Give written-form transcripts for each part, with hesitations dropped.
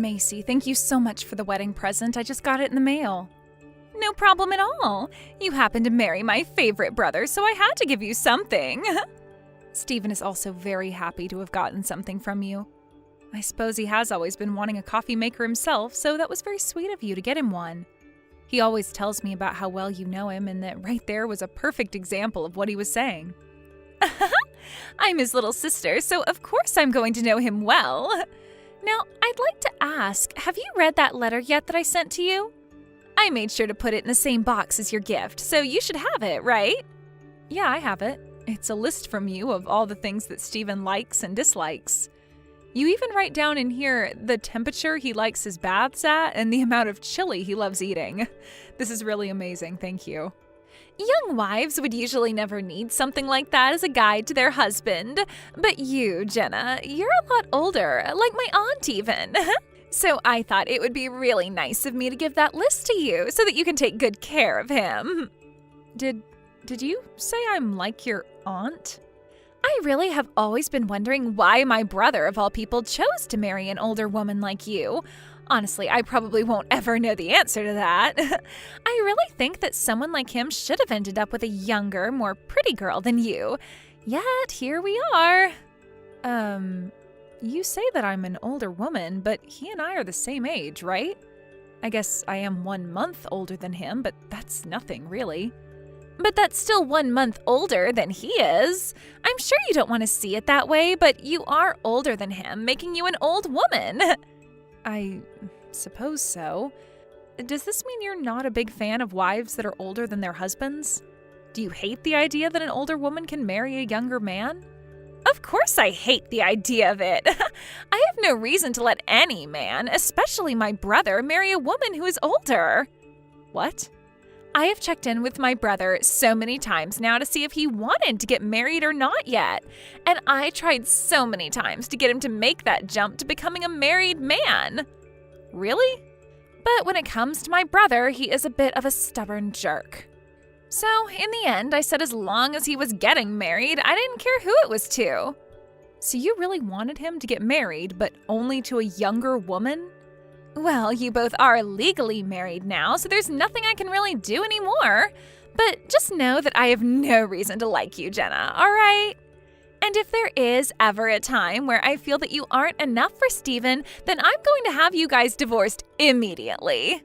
Macy, thank you so much for the wedding present. I just got it in the mail. No problem at all. You happened to marry my favorite brother, so I had to give you something. Stephen is also very happy to have gotten something from you. I suppose he has always been wanting a coffee maker himself, so that was very sweet of you to get him one. He always tells me about how well you know him, and that right there was a perfect example of what he was saying. I'm his little sister, so of course I'm going to know him well. Now, I'd like to ask, have you read that letter yet that I sent to you? I made sure to put it in the same box as your gift, so you should have it, right? Yeah, I have it. It's a list from you of all the things that Stephen likes and dislikes. You even write down in here the temperature he likes his baths at and the amount of chili he loves eating. This is really amazing, thank you. Young wives would usually never need something like that as a guide to their husband. But you, Jenna, you're a lot older, like my aunt even. So I thought it would be really nice of me to give that list to you so that you can take good care of him. Did you say I'm like your aunt? I really have always been wondering why my brother, of all people, chose to marry an older woman like you. Honestly, I probably won't ever know the answer to that. I really think that someone like him should have ended up with a younger, more pretty girl than you. Yet, here we are. You say that I'm an older woman, but he and I are the same age, right? I guess I am 1 month older than him, but that's nothing, really. But that's still 1 month older than he is. I'm sure you don't want to see it that way, but you are older than him, making you an old woman. I suppose so. Does this mean you're not a big fan of wives that are older than their husbands? Do you hate the idea that an older woman can marry a younger man? Of course I hate the idea of it. I have no reason to let any man, especially my brother, marry a woman who is older. What? I have checked in with my brother so many times now to see if he wanted to get married or not yet. And I tried so many times to get him to make that jump to becoming a married man. Really? But when it comes to my brother, he is a bit of a stubborn jerk. So, in the end, I said as long as he was getting married, I didn't care who it was to. So you really wanted him to get married, but only to a younger woman? Well, you both are legally married now, so there's nothing I can really do anymore. But just know that I have no reason to like you, Jenna, all right? And if there is ever a time where I feel that you aren't enough for Stephen, then I'm going to have you guys divorced immediately.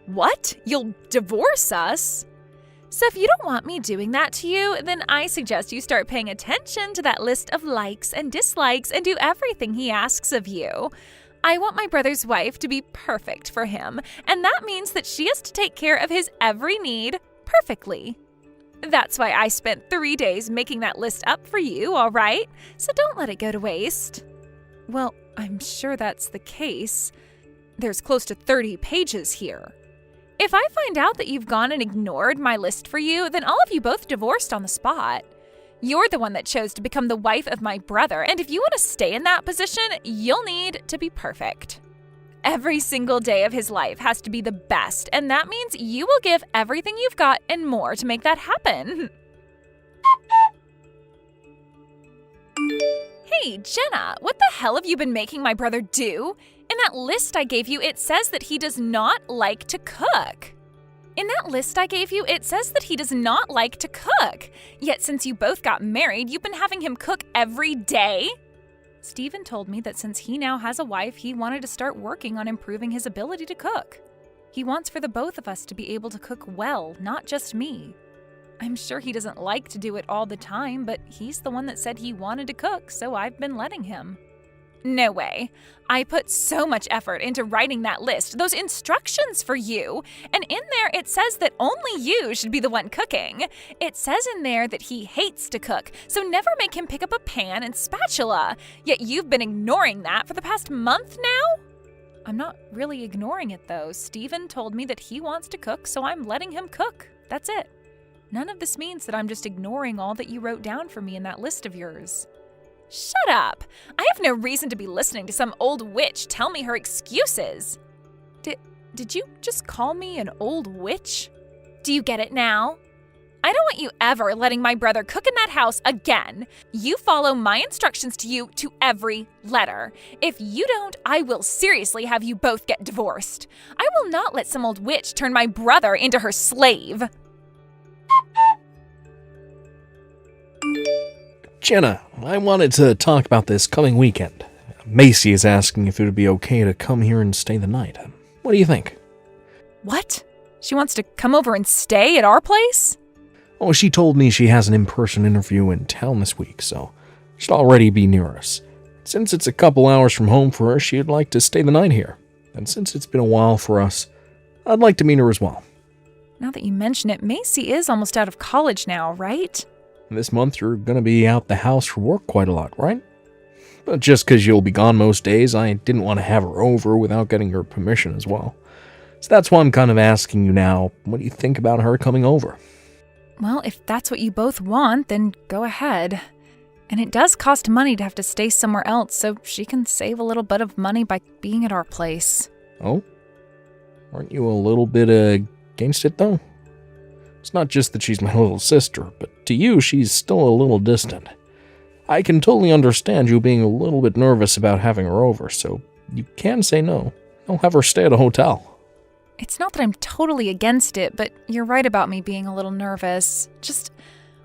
What? You'll divorce us? So if you don't want me doing that to you, then I suggest you start paying attention to that list of likes and dislikes and do everything he asks of you. I want my brother's wife to be perfect for him, and that means that she has to take care of his every need perfectly. That's why I spent 3 days making that list up for you, all right? So don't let it go to waste. Well, I'm sure that's the case. There's close to 30 pages here. If I find out that you've gone and ignored my list for you, then I'll have you both divorced on the spot. You're the one that chose to become the wife of my brother, and if you want to stay in that position, you'll need to be perfect. Every single day of his life has to be the best, and that means you will give everything you've got and more to make that happen. Hey, Jenna, what the hell have you been making my brother do? In that list I gave you, it says that he does not like to cook. In that list I gave you, it says that he does not like to cook. Yet since you both got married, you've been having him cook every day? Stephen told me that since he now has a wife, he wanted to start working on improving his ability to cook. He wants for the both of us to be able to cook well, not just me. I'm sure he doesn't like to do it all the time, but he's the one that said he wanted to cook, so I've been letting him. No way. I put so much effort into writing that list, those instructions for you. And in there it says that only you should be the one cooking. It says in there that he hates to cook, so never make him pick up a pan and spatula. Yet you've been ignoring that for the past month now? I'm not really ignoring it though. Stephen told me that he wants to cook, so I'm letting him cook. That's it. None of this means that I'm just ignoring all that you wrote down for me in that list of yours. Shut up! I have no reason to be listening to some old witch tell me her excuses. Did you just call me an old witch? Do you get it now? I don't want you ever letting my brother cook in that house again. You follow my instructions to you to every letter. If you don't, I will seriously have you both get divorced. I will not let some old witch turn my brother into her slave. Jenna, I wanted to talk about this coming weekend. Macy is asking if it would be okay to come here and stay the night. What do you think? What? She wants to come over and stay at our place? Oh, she told me she has an in-person interview in town this week, so she'll already be near us. Since it's a couple hours from home for her, she'd like to stay the night here. And since it's been a while for us, I'd like to meet her as well. Now that you mention it, Macy is almost out of college now, right? This month you're going to be out the house for work quite a lot, right? But just because you'll be gone most days, I didn't want to have her over without getting her permission as well. So that's why I'm kind of asking you now, what do you think about her coming over? Well, if that's what you both want, then go ahead. And it does cost money to have to stay somewhere else, so she can save a little bit of money by being at our place. Oh? Aren't you a little bit against it, though? It's not just that she's my little sister, but to you, she's still a little distant. I can totally understand you being a little bit nervous about having her over, so you can say no. I'll have her stay at a hotel. It's not that I'm totally against it, but you're right about me being a little nervous. Just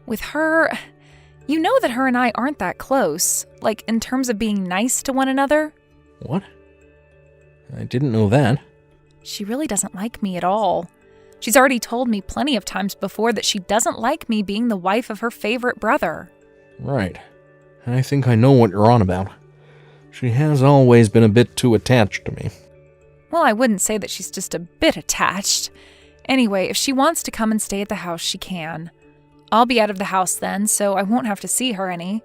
with her, you know that her and I aren't that close, like in terms of being nice to one another. What? I didn't know that. She really doesn't like me at all. She's already told me plenty of times before that she doesn't like me being the wife of her favorite brother. Right. I think I know what you're on about. She has always been a bit too attached to me. Well, I wouldn't say that she's just a bit attached. Anyway, if she wants to come and stay at the house, she can. I'll be out of the house then, so I won't have to see her any.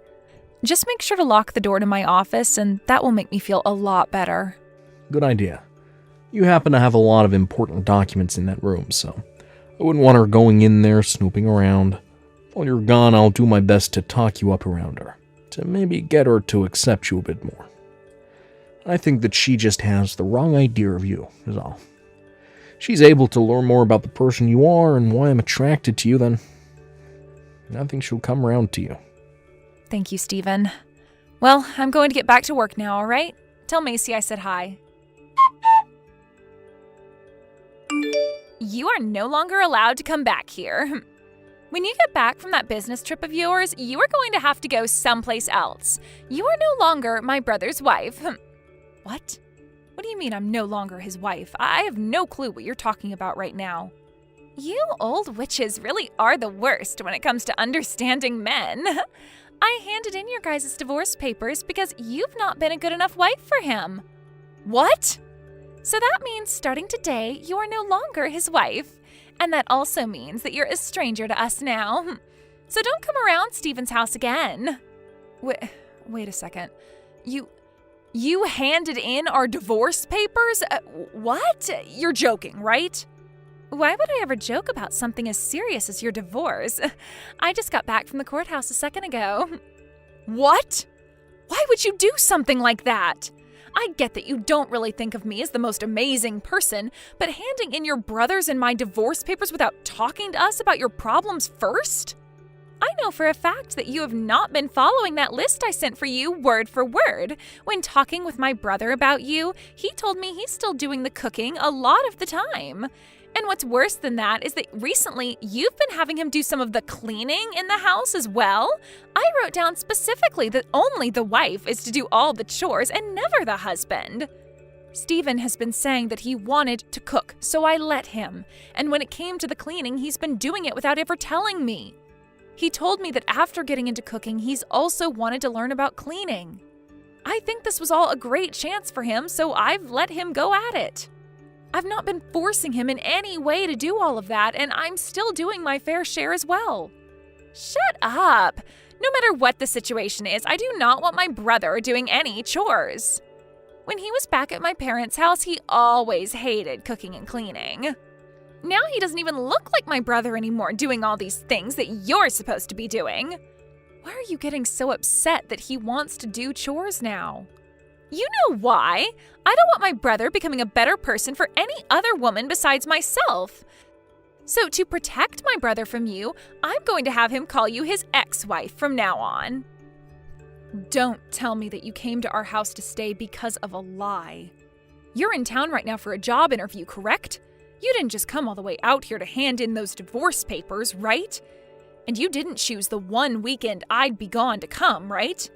Just make sure to lock the door to my office, and that will make me feel a lot better. Good idea. You happen to have a lot of important documents in that room, so I wouldn't want her going in there snooping around. While you're gone, I'll do my best to talk you up around her, to maybe get her to accept you a bit more. I think that she just has the wrong idea of you, is all. She's able to learn more about the person you are and why I'm attracted to you, then I think she'll come around to you. Thank you, Stephen. Well, I'm going to get back to work now, all right? Tell Macy I said hi. You are no longer allowed to come back here. When you get back from that business trip of yours, you are going to have to go someplace else. You are no longer my brother's wife. What? What do you mean I'm no longer his wife? I have no clue what you're talking about right now. You old witches really are the worst when it comes to understanding men. I handed in your guys' divorce papers because you've not been a good enough wife for him. What? So that means starting today, you are no longer his wife. And that also means that you're a stranger to us now. So don't come around Stephen's house again. Wait a second. You handed in our divorce papers? What? You're joking, right? Why would I ever joke about something as serious as your divorce? I just got back from the courthouse a second ago. What? Why would you do something like that? I get that you don't really think of me as the most amazing person, but handing in your brothers and my divorce papers without talking to us about your problems first? I know for a fact that you have not been following that list I sent for you word for word. When talking with my brother about you, he told me he's still doing the cooking a lot of the time. And what's worse than that is that recently you've been having him do some of the cleaning in the house as well. I wrote down specifically that only the wife is to do all the chores and never the husband. Stephen has been saying that he wanted to cook, so I let him. And when it came to the cleaning, he's been doing it without ever telling me. He told me that after getting into cooking, he's also wanted to learn about cleaning. I think this was all a great chance for him, so I've let him go at it. I've not been forcing him in any way to do all of that, and I'm still doing my fair share as well. Shut up! No matter what the situation is, I do not want my brother doing any chores. When he was back at my parents' house, he always hated cooking and cleaning. Now he doesn't even look like my brother anymore, doing all these things that you're supposed to be doing. Why are you getting so upset that he wants to do chores now? You know why. I don't want my brother becoming a better person for any other woman besides myself. So to protect my brother from you, I'm going to have him call you his ex-wife from now on. Don't tell me that you came to our house to stay because of a lie. You're in town right now for a job interview, correct? You didn't just come all the way out here to hand in those divorce papers, right? And you didn't choose the one weekend I'd be gone to come, right?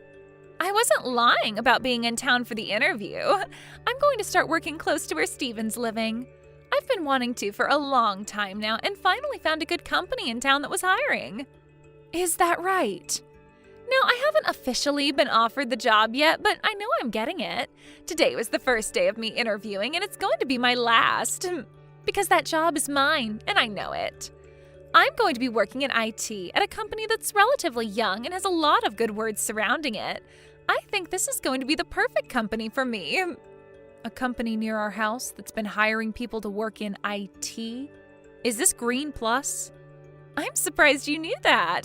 I wasn't lying about being in town for the interview. I'm going to start working close to where Steven's living. I've been wanting to for a long time now and finally found a good company in town that was hiring. Is that right? No, I haven't officially been offered the job yet, but I know I'm getting it. Today was the first day of me interviewing, and it's going to be my last. Because that job is mine, and I know it. I'm going to be working in IT at a company that's relatively young and has a lot of good words surrounding it. I think this is going to be the perfect company for me. A company near our house that's been hiring people to work in IT? Is this Green Plus? I'm surprised you knew that.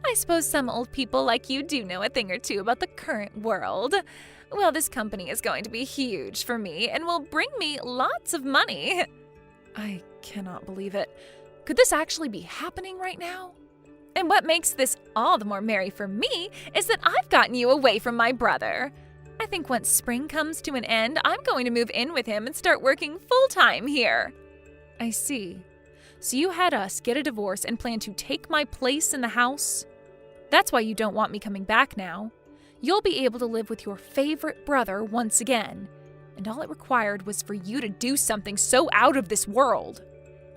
I suppose some old people like you do know a thing or two about the current world. Well, this company is going to be huge for me and will bring me lots of money. I cannot believe it. Could this actually be happening right now? And what makes this all the more merry for me is that I've gotten you away from my brother. I think once spring comes to an end, I'm going to move in with him and start working full-time here. I see. So you had us get a divorce and plan to take my place in the house? That's why you don't want me coming back now. You'll be able to live with your favorite brother once again. And all it required was for you to do something so out of this world.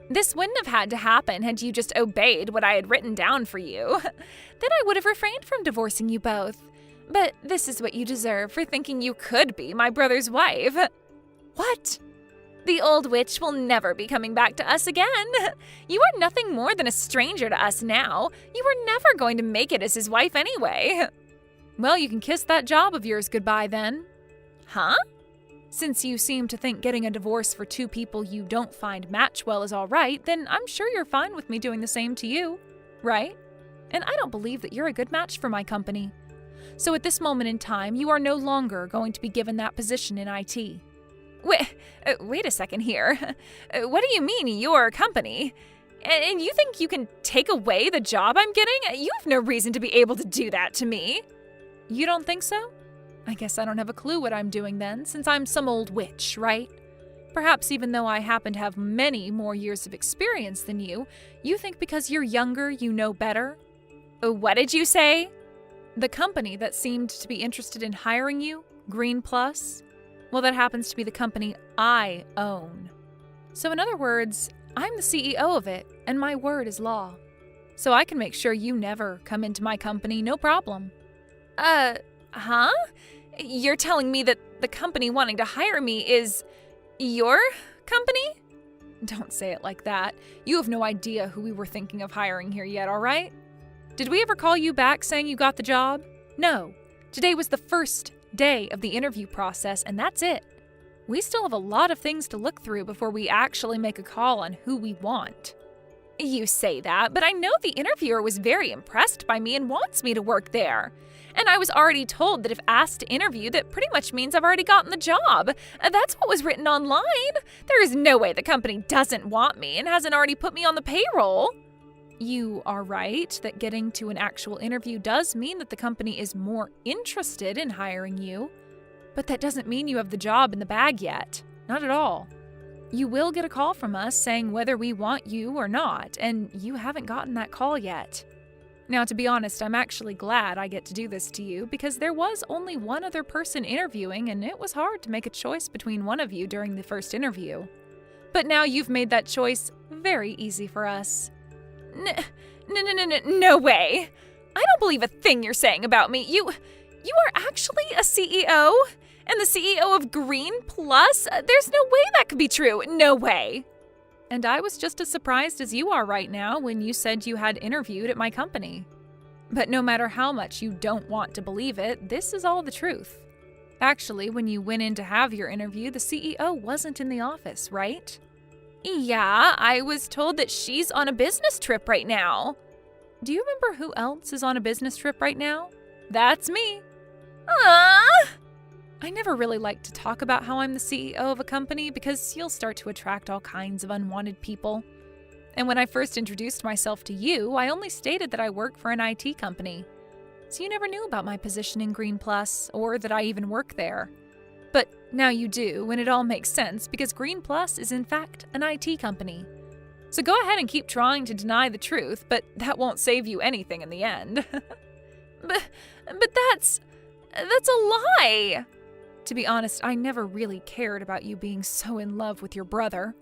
This wouldn't have had to happen had you just obeyed what I had written down for you. Then I would have refrained from divorcing you both. But this is what you deserve for thinking you could be my brother's wife. What? The old witch will never be coming back to us again. You are nothing more than a stranger to us now. You were never going to make it as his wife anyway. Well, you can kiss that job of yours goodbye then. Huh? Since you seem to think getting a divorce for two people you don't find match well is all right, then I'm sure you're fine with me doing the same to you, right? And I don't believe that you're a good match for my company. So at this moment in time, you are no longer going to be given that position in IT. Wait a second here. What do you mean, your company? And you think you can take away the job I'm getting? You have no reason to be able to do that to me. You don't think so? I guess I don't have a clue what I'm doing then, since I'm some old witch, right? Perhaps even though I happen to have many more years of experience than you think because you're younger you know better? What did you say? The company that seemed to be interested in hiring you, Green Plus, well, that happens to be the company I own. So in other words, I'm the CEO of it, and my word is law. So I can make sure you never come into my company, no problem. Huh? You're telling me that the company wanting to hire me is your company? Don't say it like that. You have no idea who we were thinking of hiring here yet, all right? Did we ever call you back saying you got the job? No. Today was the first day of the interview process, and that's it. We still have a lot of things to look through before we actually make a call on who we want. You say that, but I know the interviewer was very impressed by me and wants me to work there. And I was already told that if asked to interview, that pretty much means I've already gotten the job. That's what was written online. There is no way the company doesn't want me and hasn't already put me on the payroll. You are right that getting to an actual interview does mean that the company is more interested in hiring you. But that doesn't mean you have the job in the bag yet. Not at all. You will get a call from us saying whether we want you or not, and you haven't gotten that call yet. Now, to be honest, I'm actually glad I get to do this to you because there was only one other person interviewing and it was hard to make a choice between one of you during the first interview. But now you've made that choice very easy for us. No way! I don't believe a thing you're saying about me. You are actually a CEO? And the CEO of Green Plus? There's no way that could be true. No way. And I was just as surprised as you are right now when you said you had interviewed at my company. But no matter how much you don't want to believe it, this is all the truth. Actually, when you went in to have your interview, the CEO wasn't in the office, right? Yeah, I was told that she's on a business trip right now. Do you remember who else is on a business trip right now? That's me. I never really like to talk about how I'm the CEO of a company because you'll start to attract all kinds of unwanted people. And when I first introduced myself to you, I only stated that I work for an IT company. So you never knew about my position in Green Plus, or that I even work there. But now you do, and it all makes sense because Green Plus is in fact an IT company. So go ahead and keep trying to deny the truth, but that won't save you anything in the end. but that's a lie! To be honest, I never really cared about you being so in love with your brother.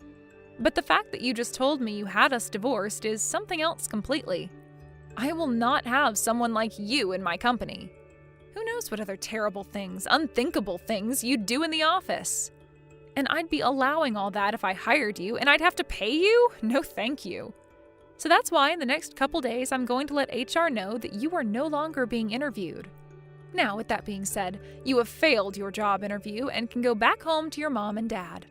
But the fact that you just told me you had us divorced is something else completely. I will not have someone like you in my company. Who knows what other terrible things, unthinkable things you'd do in the office? And I'd be allowing all that if I hired you, and I'd have to pay you? No thank you. So that's why in the next couple days I'm going to let HR know that you are no longer being interviewed. Now, with that being said, you have failed your job interview and can go back home to your mom and dad.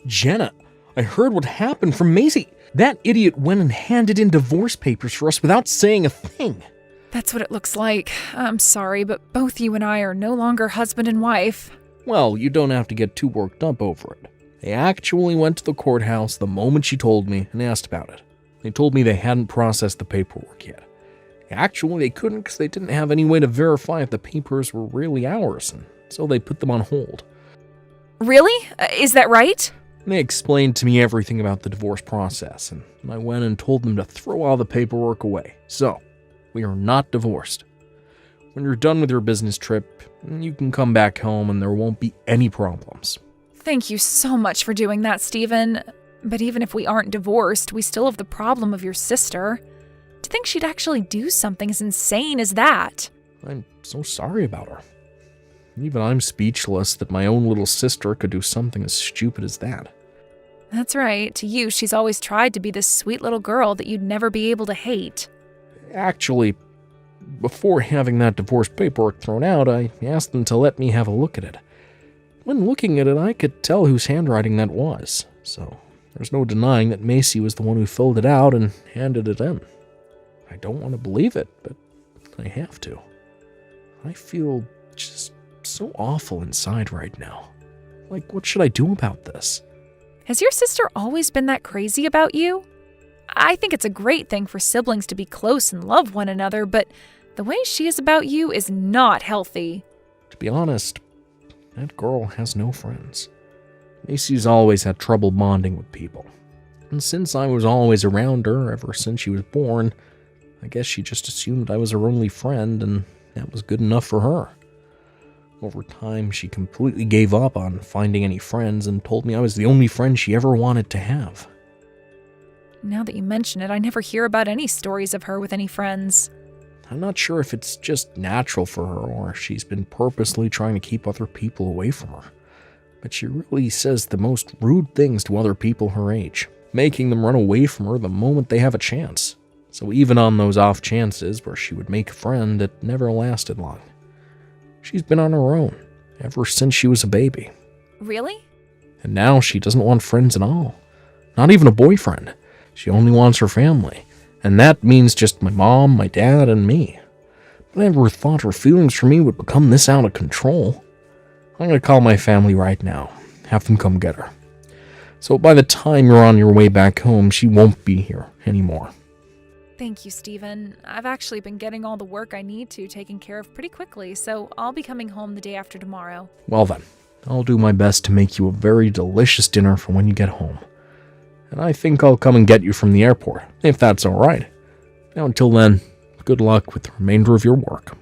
Jenna, I heard what happened from Macy. That idiot went and handed in divorce papers for us without saying a thing. That's what it looks like. I'm sorry, but both you and I are no longer husband and wife. Well, you don't have to get too worked up over it. They actually went to the courthouse the moment she told me and asked about it. They told me they hadn't processed the paperwork yet. Actually, they couldn't because they didn't have any way to verify if the papers were really ours, and so they put them on hold. Really? Is that right? They explained to me everything about the divorce process, and I went and told them to throw all the paperwork away. So, we are not divorced. When you're done with your business trip, you can come back home and there won't be any problems. Thank you so much for doing that, Stephen. But even if we aren't divorced, we still have the problem of your sister. To think she'd actually do something as insane as that. I'm so sorry about her. Even I'm speechless that my own little sister could do something as stupid as that. That's right. To you, she's always tried to be this sweet little girl that you'd never be able to hate. Actually, before having that divorce paperwork thrown out, I asked them to let me have a look at it. When looking at it, I could tell whose handwriting that was, so there's no denying that Macy was the one who filled it out and handed it in. I don't want to believe it, but I have to. I feel just so awful inside right now. Like, what should I do about this? Has your sister always been that crazy about you? I think it's a great thing for siblings to be close and love one another, but the way she is about you is not healthy. To be honest, that girl has no friends. Macy's always had trouble bonding with people. And since I was always around her ever since she was born, I guess she just assumed I was her only friend, and that was good enough for her. Over time, she completely gave up on finding any friends and told me I was the only friend she ever wanted to have. Now that you mention it, I never hear about any stories of her with any friends. I'm not sure if it's just natural for her or if she's been purposely trying to keep other people away from her. But she really says the most rude things to other people her age, making them run away from her the moment they have a chance. So even on those off chances where she would make a friend, it never lasted long. She's been on her own ever since she was a baby. Really? And now she doesn't want friends at all. Not even a boyfriend. She only wants her family. And that means just my mom, my dad, and me. But I never thought her feelings for me would become this out of control. I'm going to call my family right now. Have them come get her. So by the time you're on your way back home, she won't be here anymore. Thank you, Stephen. I've actually been getting all the work I need to taken care of pretty quickly, so I'll be coming home the day after tomorrow. Well then, I'll do my best to make you a very delicious dinner for when you get home. And I think I'll come and get you from the airport, if that's alright. Now until then, good luck with the remainder of your work.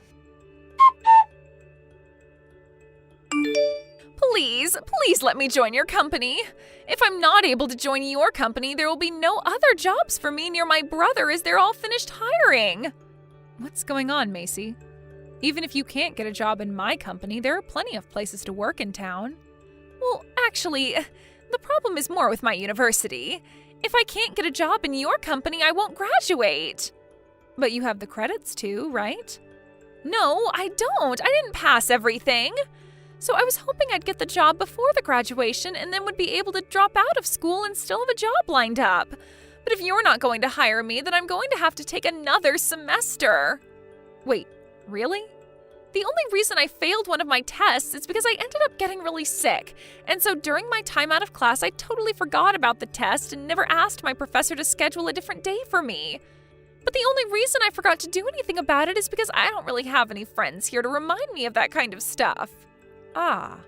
Please let me join your company. If I'm not able to join your company, there will be no other jobs for me near my brother as they're all finished hiring. What's going on, Macy? Even if you can't get a job in my company, there are plenty of places to work in town. Well, actually, the problem is more with my university. If I can't get a job in your company, I won't graduate. But you have the credits too, right? No, I don't. I didn't pass everything. So I was hoping I'd get the job before the graduation and then would be able to drop out of school and still have a job lined up. But if you're not going to hire me, then I'm going to have to take another semester. Wait, really? The only reason I failed one of my tests is because I ended up getting really sick. And so during my time out of class, I totally forgot about the test and never asked my professor to schedule a different day for me. But the only reason I forgot to do anything about it is because I don't really have any friends here to remind me of that kind of stuff. Ah.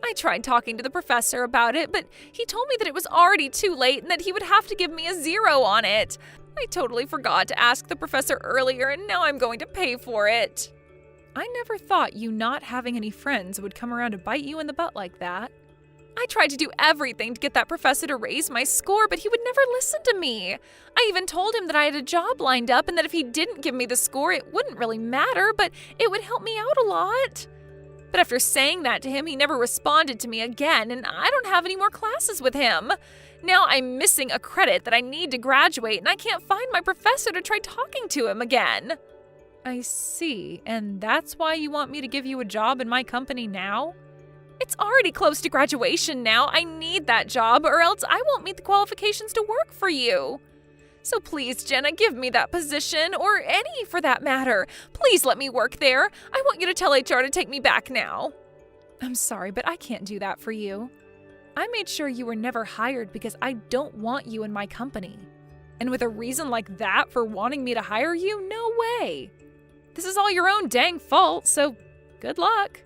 I tried talking to the professor about it, but he told me that it was already too late and that he would have to give me a 0 on it. I totally forgot to ask the professor earlier, and now I'm going to pay for it. I never thought you not having any friends would come around to bite you in the butt like that. I tried to do everything to get that professor to raise my score, but he would never listen to me. I even told him that I had a job lined up and that if he didn't give me the score, it wouldn't really matter, but it would help me out a lot. But after saying that to him, he never responded to me again, and I don't have any more classes with him. Now I'm missing a credit that I need to graduate, and I can't find my professor to try talking to him again. I see, and that's why you want me to give you a job in my company now? It's already close to graduation now. I need that job, or else I won't meet the qualifications to work for you. So please, Jenna, give me that position, or any for that matter. Please let me work there. I want you to tell HR to take me back now. I'm sorry, but I can't do that for you. I made sure you were never hired because I don't want you in my company. And with a reason like that for wanting me to hire you, no way. This is all your own dang fault, so good luck.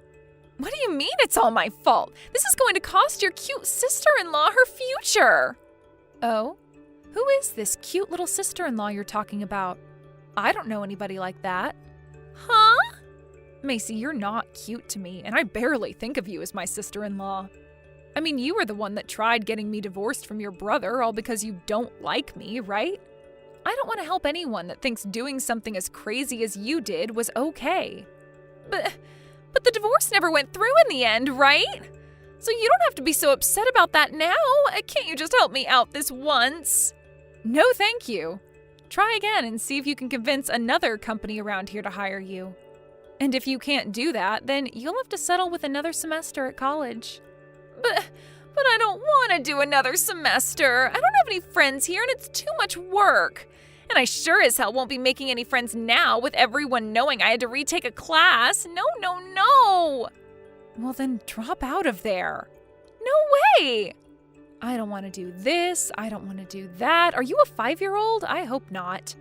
What do you mean it's all my fault? This is going to cost your cute sister-in-law her future. Oh? Who is this cute little sister-in-law you're talking about? I don't know anybody like that. Huh? Macy, you're not cute to me, and I barely think of you as my sister-in-law. I mean, you were the one that tried getting me divorced from your brother all because you don't like me, right? I don't want to help anyone that thinks doing something as crazy as you did was okay. But the divorce never went through in the end, right? So you don't have to be so upset about that now. Can't you just help me out this once? No, thank you. Try again and see if you can convince another company around here to hire you. And if you can't do that, then you'll have to settle with another semester at college. But I don't want to do another semester. I don't have any friends here and it's too much work. And I sure as hell won't be making any friends now with everyone knowing I had to retake a class. No. Well, then drop out of there. No way. I don't want to do this. I don't want to do that. Are you a 5-year-old? I hope not.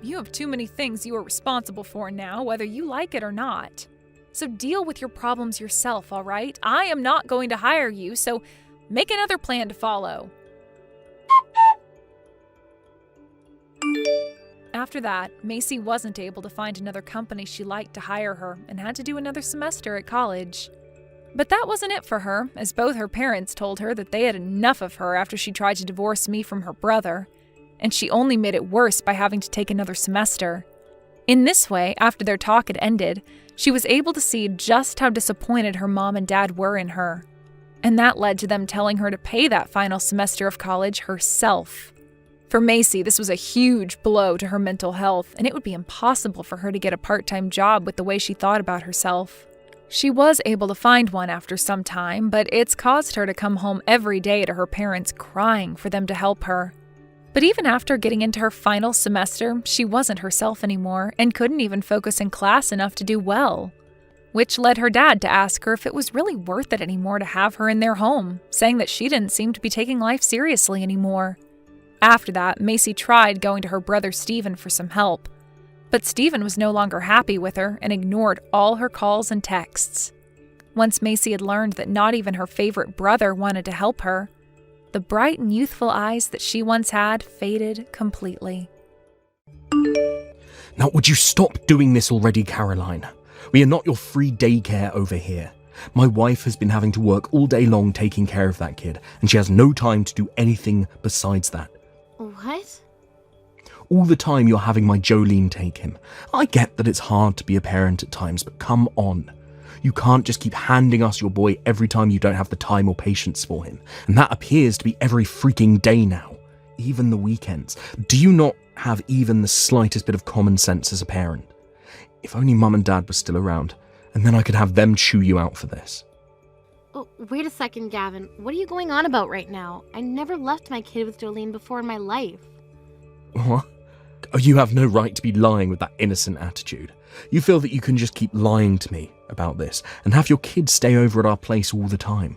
You have too many things you are responsible for now, whether you like it or not. So deal with your problems yourself, all right? I am not going to hire you, so make another plan to follow. After that, Macy wasn't able to find another company she liked to hire her and had to do another semester at college. But that wasn't it for her, as both her parents told her that they had enough of her after she tried to divorce me from her brother, and she only made it worse by having to take another semester. In this way, after their talk had ended, she was able to see just how disappointed her mom and dad were in her. And that led to them telling her to pay that final semester of college herself. For Macy, this was a huge blow to her mental health, and it would be impossible for her to get a part-time job with the way she thought about herself. She was able to find one after some time, but it's caused her to come home every day to her parents crying for them to help her. But even after getting into her final semester, she wasn't herself anymore and couldn't even focus in class enough to do well. Which led her dad to ask her if it was really worth it anymore to have her in their home, saying that she didn't seem to be taking life seriously anymore. After that, Macy tried going to her brother Stephen for some help. But Stephen was no longer happy with her and ignored all her calls and texts. Once Macy had learned that not even her favorite brother wanted to help her, the bright and youthful eyes that she once had faded completely. Now, would you stop doing this already, Caroline? We are not your free daycare over here. My wife has been having to work all day long taking care of that kid, and she has no time to do anything besides that. What? All the time you're having my Jolene take him. I get that it's hard to be a parent at times, but come on. You can't just keep handing us your boy every time you don't have the time or patience for him. And that appears to be every freaking day now. Even the weekends. Do you not have even the slightest bit of common sense as a parent? If only Mum and Dad were still around, and then I could have them chew you out for this. Oh, wait a second, Gavin. What are you going on about right now? I never left my kid with Jolene before in my life. What? Oh, you have no right to be lying with that innocent attitude. You feel that you can just keep lying to me about this and have your kids stay over at our place all the time.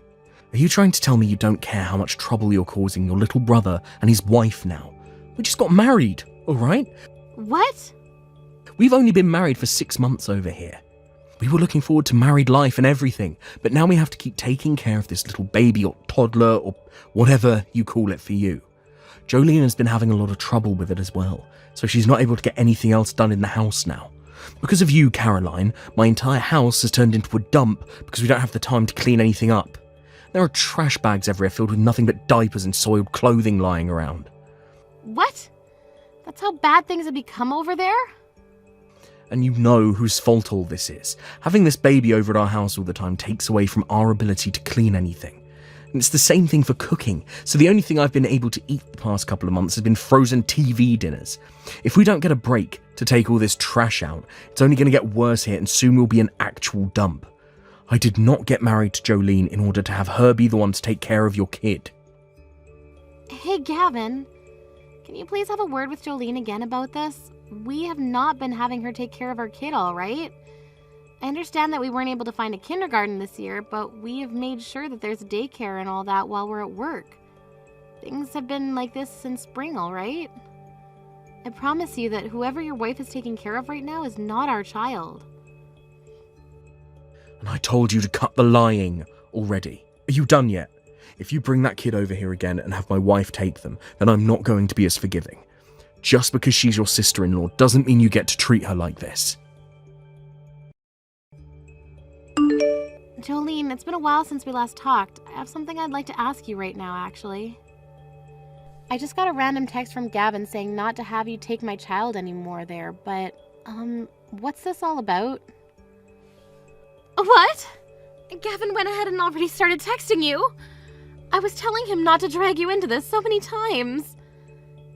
Are you trying to tell me you don't care how much trouble you're causing your little brother and his wife now? We just got married, alright? What? We've only been married for 6 months over here. We were looking forward to married life and everything, but now we have to keep taking care of this little baby or toddler or whatever you call it for you. Jolene has been having a lot of trouble with it as well, so she's not able to get anything else done in the house now. Because of you, Caroline, my entire house has turned into a dump because we don't have the time to clean anything up. There are trash bags everywhere filled with nothing but diapers and soiled clothing lying around. What? That's how bad things have become over there? And you know whose fault all this is. Having this baby over at our house all the time takes away from our ability to clean anything. And it's the same thing for cooking, so the only thing I've been able to eat the past couple of months has been frozen TV dinners. If we don't get a break to take all this trash out, it's only going to get worse here and soon we'll be an actual dump. I did not get married to Jolene in order to have her be the one to take care of your kid. Hey, Gavin. Can you please have a word with Jolene again about this? We have not been having her take care of our kid, all right? I understand that we weren't able to find a kindergarten this year, but we have made sure that there's daycare and all that while we're at work. Things have been like this since spring, all right? I promise you that whoever your wife is taking care of right now is not our child. And I told you to cut the lying already. Are you done yet? If you bring that kid over here again and have my wife take them, then I'm not going to be as forgiving. Just because she's your sister-in-law doesn't mean you get to treat her like this. Jolene, it's been a while since we last talked. I have something I'd like to ask you right now, actually. I just got a random text from Gavin saying not to have you take my child anymore there, but, what's this all about? What? Gavin went ahead and already started texting you? I was telling him not to drag you into this so many times.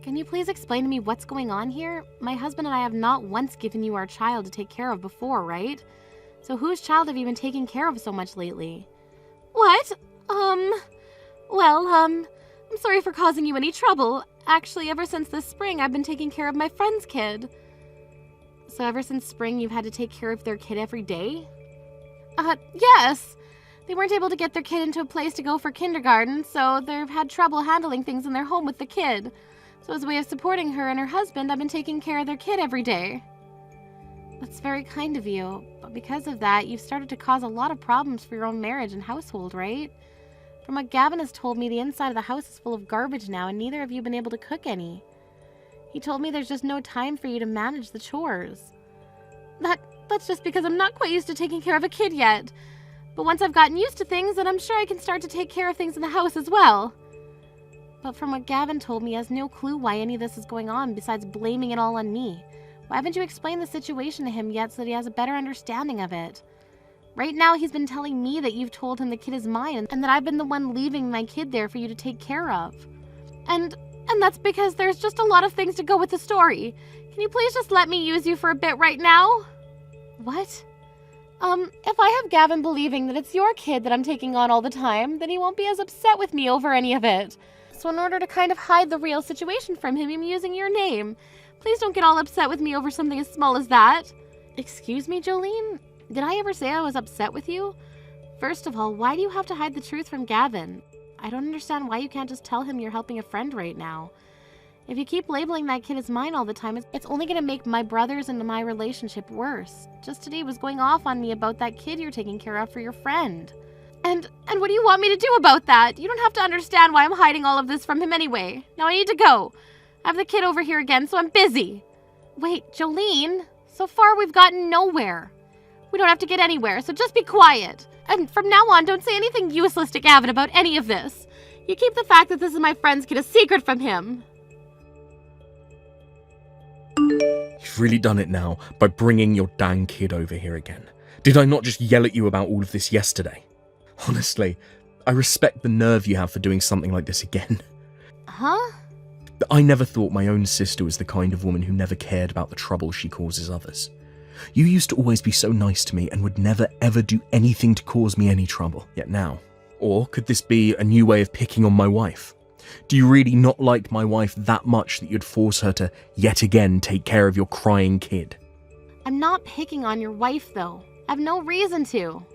Can you please explain to me what's going on here? My husband and I have not once given you our child to take care of before, right? So whose child have you been taking care of so much lately? What? I'm sorry for causing you any trouble. Actually, ever since this spring, I've been taking care of my friend's kid. So ever since spring, you've had to take care of their kid every day? Yes. They weren't able to get their kid into a place to go for kindergarten, so they've had trouble handling things in their home with the kid. So as a way of supporting her and her husband, I've been taking care of their kid every day. That's very kind of you, but because of that, you've started to cause a lot of problems for your own marriage and household, right? From what Gavin has told me, the inside of the house is full of garbage now, and neither of you have been able to cook any. He told me there's just no time for you to manage the chores. That's just because I'm not quite used to taking care of a kid yet. But once I've gotten used to things, then I'm sure I can start to take care of things in the house as well. But from what Gavin told me, he has no clue why any of this is going on besides blaming it all on me. Why haven't you explained the situation to him yet so that he has a better understanding of it? Right now, he's been telling me that you've told him the kid is mine and that I've been the one leaving my kid there for you to take care of. And that's because there's just a lot of things to go with the story. Can you please just let me use you for a bit right now? What? If I have Gavin believing that it's your kid that I'm taking on all the time, then he won't be as upset with me over any of it. So in order to kind of hide the real situation from him, I'm using your name. Please don't get all upset with me over something as small as that. Excuse me, Jolene? Did I ever say I was upset with you? First of all, why do you have to hide the truth from Gavin? I don't understand why you can't just tell him you're helping a friend right now. If you keep labeling that kid as mine all the time, it's only going to make my brothers and my relationship worse. Just today he was going off on me about that kid you're taking care of for your friend. And what do you want me to do about that? You don't have to understand why I'm hiding all of this from him anyway. Now I need to go. I have the kid over here again, so I'm busy. Wait, Jolene, so far we've gotten nowhere. We don't have to get anywhere, so just be quiet. And from now on, don't say anything useless to Gavin about any of this. You keep the fact that this is my friend's kid a secret from him. You've really done it now by bringing your dang kid over here again. Did I not just yell at you about all of this yesterday? Honestly, I respect the nerve you have for doing something like this again. Huh? I never thought my own sister was the kind of woman who never cared about the trouble she causes others. You used to always be so nice to me and would never ever do anything to cause me any trouble, yet now. Or could this be a new way of picking on my wife? Do you really not like my wife that much that you'd force her to yet again take care of your crying kid? I'm not picking on your wife, though. I have no reason to.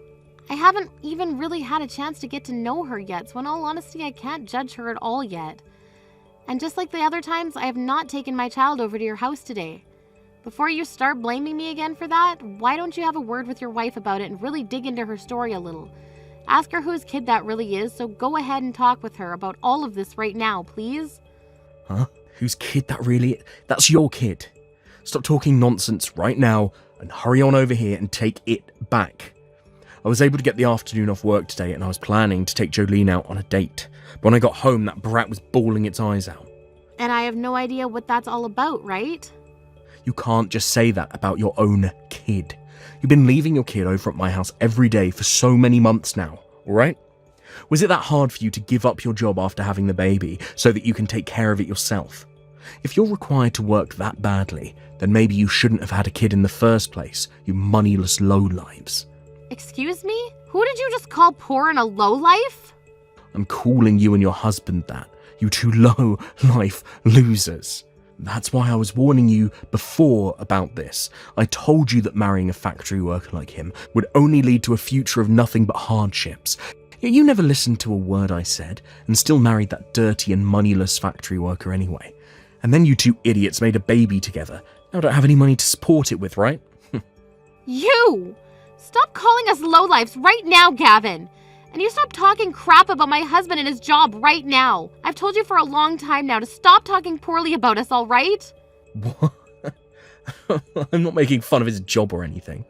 I haven't even really had a chance to get to know her yet, so in all honesty, I can't judge her at all yet. And just like the other times, I have not taken my child over to your house today. Before you start blaming me again for that, why don't you have a word with your wife about it and really dig into her story a little? Ask her whose kid that really is, so go ahead and talk with her about all of this right now, please. Huh? Whose kid that really is? That's your kid. Stop talking nonsense right now and hurry on over here and take it back. I was able to get the afternoon off work today and I was planning to take Jolene out on a date. But when I got home, that brat was bawling its eyes out. And I have no idea what that's all about, right? You can't just say that about your own kid. You've been leaving your kid over at my house every day for so many months now, alright? Was it that hard for you to give up your job after having the baby so that you can take care of it yourself? If you're required to work that badly, then maybe you shouldn't have had a kid in the first place, you moneyless lowlives. Excuse me? Who did you just call poor and a lowlife? I'm calling you and your husband that, you two low-life losers. That's why I was warning you before about this. I told you that marrying a factory worker like him would only lead to a future of nothing but hardships. Yet you never listened to a word I said, and still married that dirty and moneyless factory worker anyway. And then you two idiots made a baby together. Now don't have any money to support it with, right? You! Stop calling us lowlifes right now, Gavin! And you stop talking crap about my husband and his job right now. I've told you for a long time now to stop talking poorly about us, all right? What? I'm not making fun of his job or anything.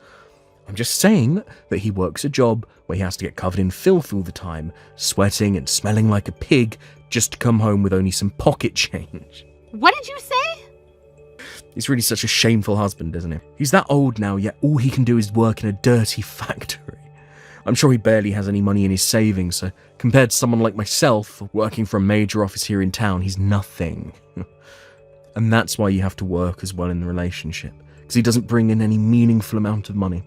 I'm just saying that he works a job where he has to get covered in filth all the time, sweating and smelling like a pig, just to come home with only some pocket change. What did you say? He's really such a shameful husband, isn't he? He's that old now, yet all he can do is work in a dirty factory. I'm sure he barely has any money in his savings, so compared to someone like myself, working for a major office here in town, he's nothing. And that's why you have to work as well in the relationship, because he doesn't bring in any meaningful amount of money.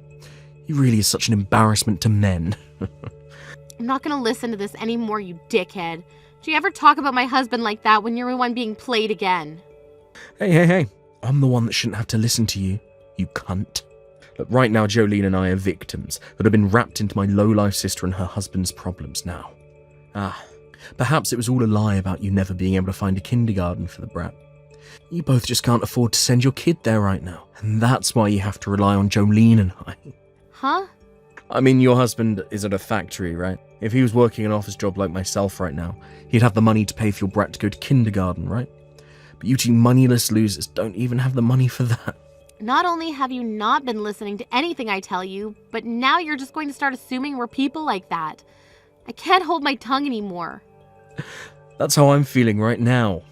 He really is such an embarrassment to men. I'm not gonna listen to this anymore, you dickhead. Do you ever talk about my husband like that when you're the one being played again? Hey. I'm the one that shouldn't have to listen to you, you cunt. Look, right now, Jolene and I are victims that have been wrapped into my low-life sister and her husband's problems now. Perhaps it was all a lie about you never being able to find a kindergarten for the brat. You both just can't afford to send your kid there right now, and that's why you have to rely on Jolene and I. Huh? I mean, your husband is at a factory, right? If he was working an office job like myself right now, he'd have the money to pay for your brat to go to kindergarten, right? But you two moneyless losers don't even have the money for that. Not only have you not been listening to anything I tell you, but now you're just going to start assuming we're people like that. I can't hold my tongue anymore. That's how I'm feeling right now.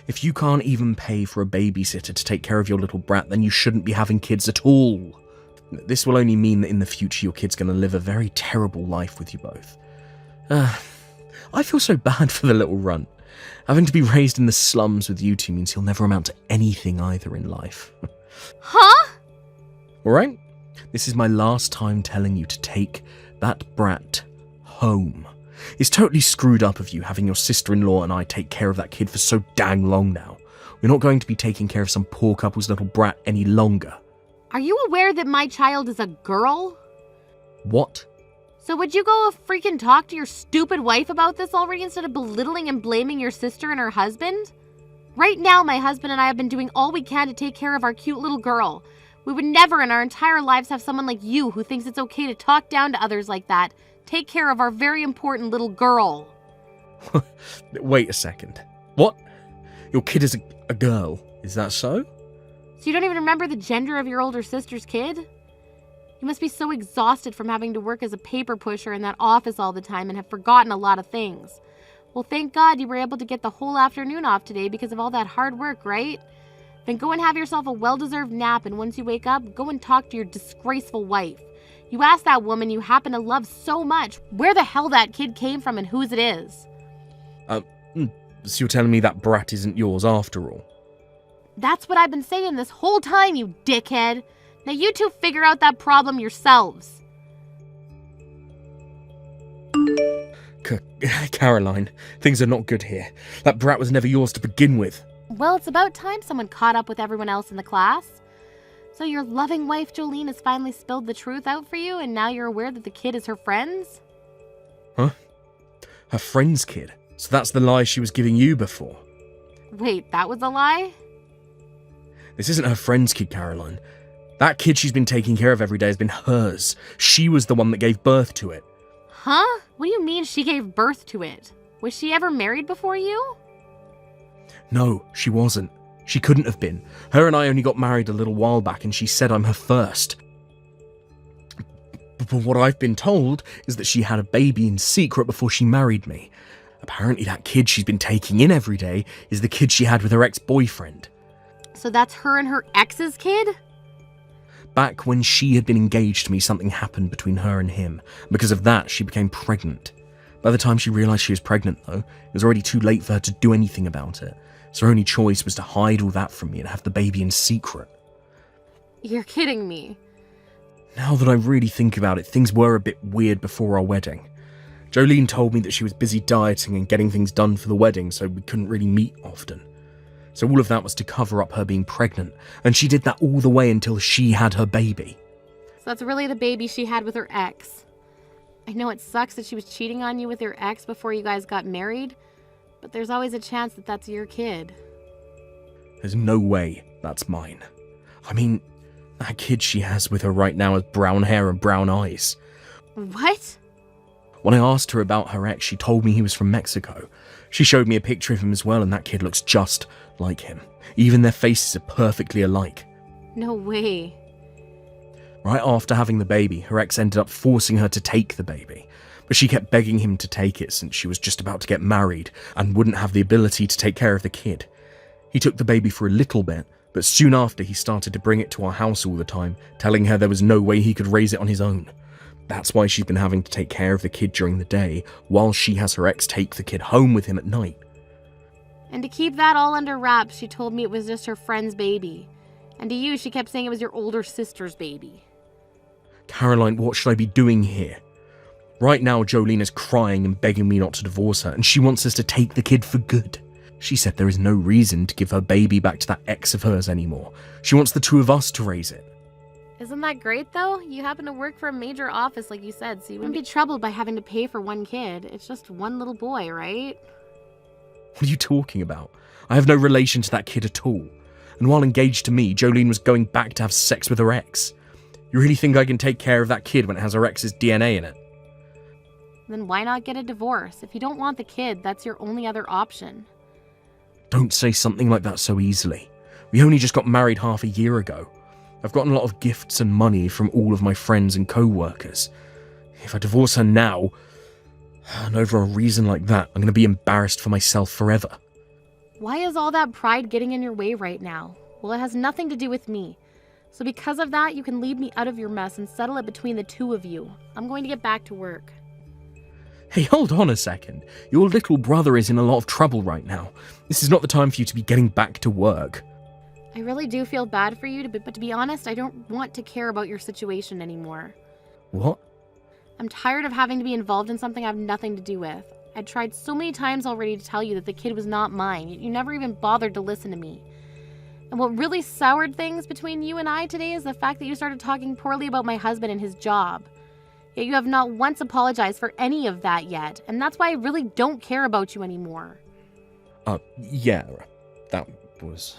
If you can't even pay for a babysitter to take care of your little brat, then you shouldn't be having kids at all. This will only mean that in the future your kid's going to live a very terrible life with you both. I feel so bad for the little runt. Having to be raised in the slums with you two means he'll never amount to anything either in life. Huh? Alright? This is my last time telling you to take that brat home. It's totally screwed up of you having your sister-in-law and I take care of that kid for so dang long now. We're not going to be taking care of some poor couple's little brat any longer. Are you aware that my child is a girl? What? So would you go freaking talk to your stupid wife about this already instead of belittling and blaming your sister and her husband? Right now, my husband and I have been doing all we can to take care of our cute little girl. We would never in our entire lives have someone like you who thinks it's okay to talk down to others like that. Take care of our very important little girl. Wait a second. What? Your kid is a girl, is that so? So you don't even remember the gender of your older sister's kid? You must be so exhausted from having to work as a paper pusher in that office all the time and have forgotten a lot of things. Well, thank God you were able to get the whole afternoon off today because of all that hard work, right? Then go and have yourself a well-deserved nap, and once you wake up, go and talk to your disgraceful wife. You asked that woman you happen to love so much where the hell that kid came from and whose it is. So you're telling me that brat isn't yours after all? That's what I've been saying this whole time, you dickhead. Now you two figure out that problem yourselves. Caroline, things are not good here. That brat was never yours to begin with. Well, it's about time someone caught up with everyone else in the class. So your loving wife Jolene has finally spilled the truth out for you, and now you're aware that the kid is her friend's? Huh? Her friend's kid? So that's the lie she was giving you before? Wait, that was a lie? This isn't her friend's kid, Caroline. That kid she's been taking care of every day has been hers. She was the one that gave birth to it. Huh? What do you mean she gave birth to it? Was she ever married before you? No, she wasn't. She couldn't have been. Her and I only got married a little while back and she said I'm her first. But what I've been told is that she had a baby in secret before she married me. Apparently that kid she's been taking in every day is the kid she had with her ex-boyfriend. So that's her and her ex's kid? Back when she had been engaged to me, something happened between her and him. Because of that, she became pregnant. By the time she realised she was pregnant, though, it was already too late for her to do anything about it. So her only choice was to hide all that from me and have the baby in secret. You're kidding me. Now that I really think about it, things were a bit weird before our wedding. Jolene told me that she was busy dieting and getting things done for the wedding, so we couldn't really meet often. So all of that was to cover up her being pregnant, and she did that all the way until she had her baby. So that's really the baby she had with her ex. I know it sucks that she was cheating on you with your ex before you guys got married, but there's always a chance that that's your kid. There's no way that's mine. I mean, that kid she has with her right now has brown hair and brown eyes. What? When I asked her about her ex, she told me he was from Mexico. She showed me a picture of him as well, and that kid looks just like him. Even their faces are perfectly alike. No way. Right after having the baby, her ex ended up forcing her to take the baby. But she kept begging him to take it since she was just about to get married and wouldn't have the ability to take care of the kid. He took the baby for a little bit, but soon after he started to bring it to our house all the time, telling her there was no way he could raise it on his own. That's why she's been having to take care of the kid during the day, while she has her ex take the kid home with him at night. And to keep that all under wraps, she told me it was just her friend's baby. And to you, she kept saying it was your older sister's baby. Caroline, what should I be doing here? Right now, Jolene is crying and begging me not to divorce her, and she wants us to take the kid for good. She said there is no reason to give her baby back to that ex of hers anymore. She wants the two of us to raise it. Isn't that great, though? You happen to work for a major office, like you said, so you wouldn't be troubled by having to pay for one kid. It's just one little boy, right? What are you talking about? I have no relation to that kid at all. And while engaged to me, Jolene was going back to have sex with her ex. You really think I can take care of that kid when it has her ex's DNA in it? Then why not get a divorce? If you don't want the kid, that's your only other option. Don't say something like that so easily. We only just got married half a year ago. I've gotten a lot of gifts and money from all of my friends and co-workers. If I divorce her now, and over a reason like that, I'm going to be embarrassed for myself forever. Why is all that pride getting in your way right now? Well, it has nothing to do with me. So because of that, you can leave me out of your mess and settle it between the two of you. I'm going to get back to work. Hey, hold on a second. Your little brother is in a lot of trouble right now. This is not the time for you to be getting back to work. I really do feel bad for you, but to be honest, I don't want to care about your situation anymore. What? I'm tired of having to be involved in something I have nothing to do with. I tried so many times already to tell you that the kid was not mine, yet you never even bothered to listen to me. And what really soured things between you and I today is the fact that you started talking poorly about my husband and his job. Yet you have not once apologized for any of that yet, and that's why I really don't care about you anymore. Yeah, that was...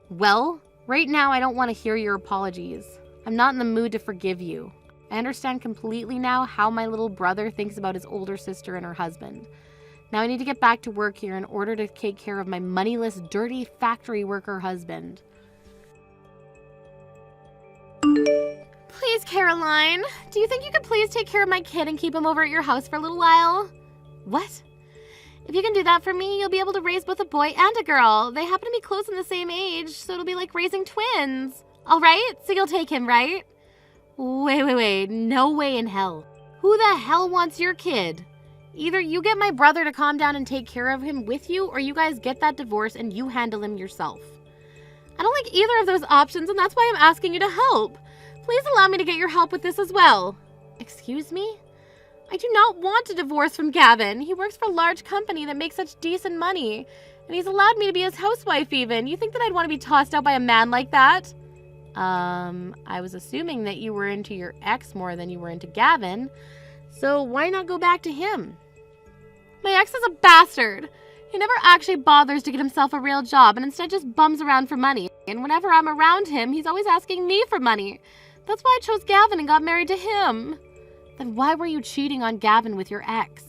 Well, right now I don't want to hear your apologies. I'm not in the mood to forgive you. I understand completely now how my little brother thinks about his older sister and her husband. Now I need to get back to work here in order to take care of my moneyless, dirty factory worker husband. Please, Caroline, do you think you could please take care of my kid and keep him over at your house for a little while? What? If you can do that for me, you'll be able to raise both a boy and a girl. They happen to be close in the same age, so it'll be like raising twins. All right? So you'll take him, right? Wait. No way in hell. Who the hell wants your kid? Either you get my brother to calm down and take care of him with you, or you guys get that divorce and you handle him yourself. I don't like either of those options, and that's why I'm asking you to help. Please allow me to get your help with this as well. Excuse me? I I do not want a divorce from Gavin. He works for a large company that makes such decent money. And he's allowed me to be his housewife even. You think that I'd want to be tossed out by a man like that? I was assuming that you were into your ex more than you were into Gavin. So why not go back to him? My ex is a bastard. He never actually bothers to get himself a real job and instead just bums around for money. And whenever I'm around him, he's always asking me for money. That's why I chose Gavin and got married to him. Then why were you cheating on Gavin with your ex?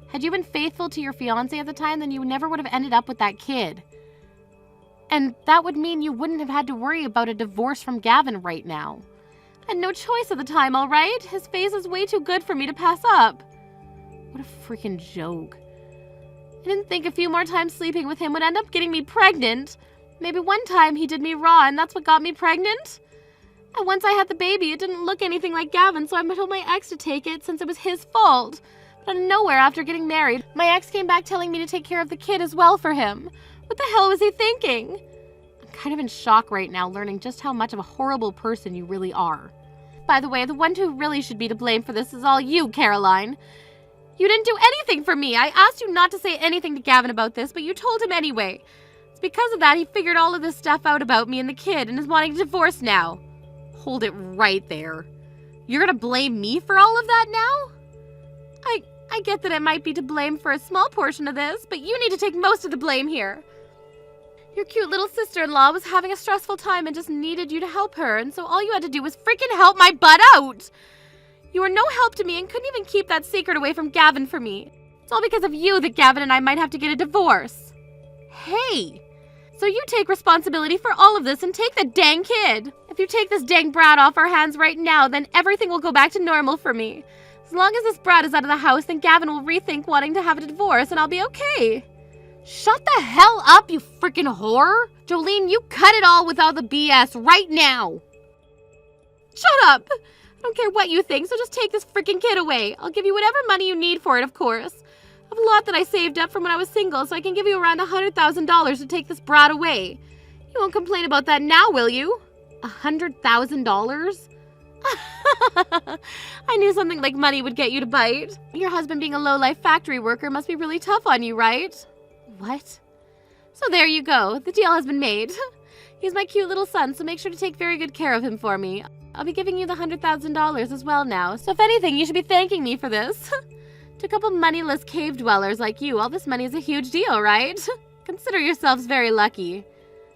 Had you been faithful to your fiancé at the time, then you never would have ended up with that kid. And that would mean you wouldn't have had to worry about a divorce from Gavin right now. I had no choice at the time, all right? His face is way too good for me to pass up. What a freaking joke. I didn't think a few more times sleeping with him would end up getting me pregnant. Maybe one time he did me raw and that's what got me pregnant. And once I had the baby, it didn't look anything like Gavin, so I told my ex to take it since it was his fault. But out of nowhere, after getting married, my ex came back telling me to take care of the kid as well for him. What the hell was he thinking? I'm kind of in shock right now, learning just how much of a horrible person you really are. By the way, the one who really should be to blame for this is all you, Caroline. You didn't do anything for me. I asked you not to say anything to Gavin about this, but you told him anyway. It's because of that he figured all of this stuff out about me and the kid and is wanting a divorce now. Hold it right there. You're gonna blame me for all of that now? I get that it might be to blame for a small portion of this, but you need to take most of the blame here. Your cute little sister-in-law was having a stressful time and just needed you to help her, and so all you had to do was freaking help my butt out. You were no help to me and couldn't even keep that secret away from Gavin for me. It's all because of you that Gavin and I might have to get a divorce. Hey! So you take responsibility for all of this and take the dang kid. If you take this dang brat off our hands right now, then everything will go back to normal for me. As long as this brat is out of the house, then Gavin will rethink wanting to have a divorce and I'll be okay. Shut the hell up, you freaking whore! Jolene, you cut it all with all the BS right now! Shut up! I don't care what you think, so just take this freaking kid away. I'll give you whatever money you need for it, of course. I have a lot that I saved up from when I was single, so I can give you around $100,000 to take this brat away. You won't complain about that now, will you? $100,000? I knew something like money would get you to bite. Your husband being a low-life factory worker must be really tough on you, right? What? So there you go. The deal has been made. He's my cute little son, so make sure to take very good care of him for me. I'll be giving you the $100,000 as well now, so if anything, you should be thanking me for this. To a couple moneyless cave dwellers like you, all this money is a huge deal, right? Consider yourselves very lucky.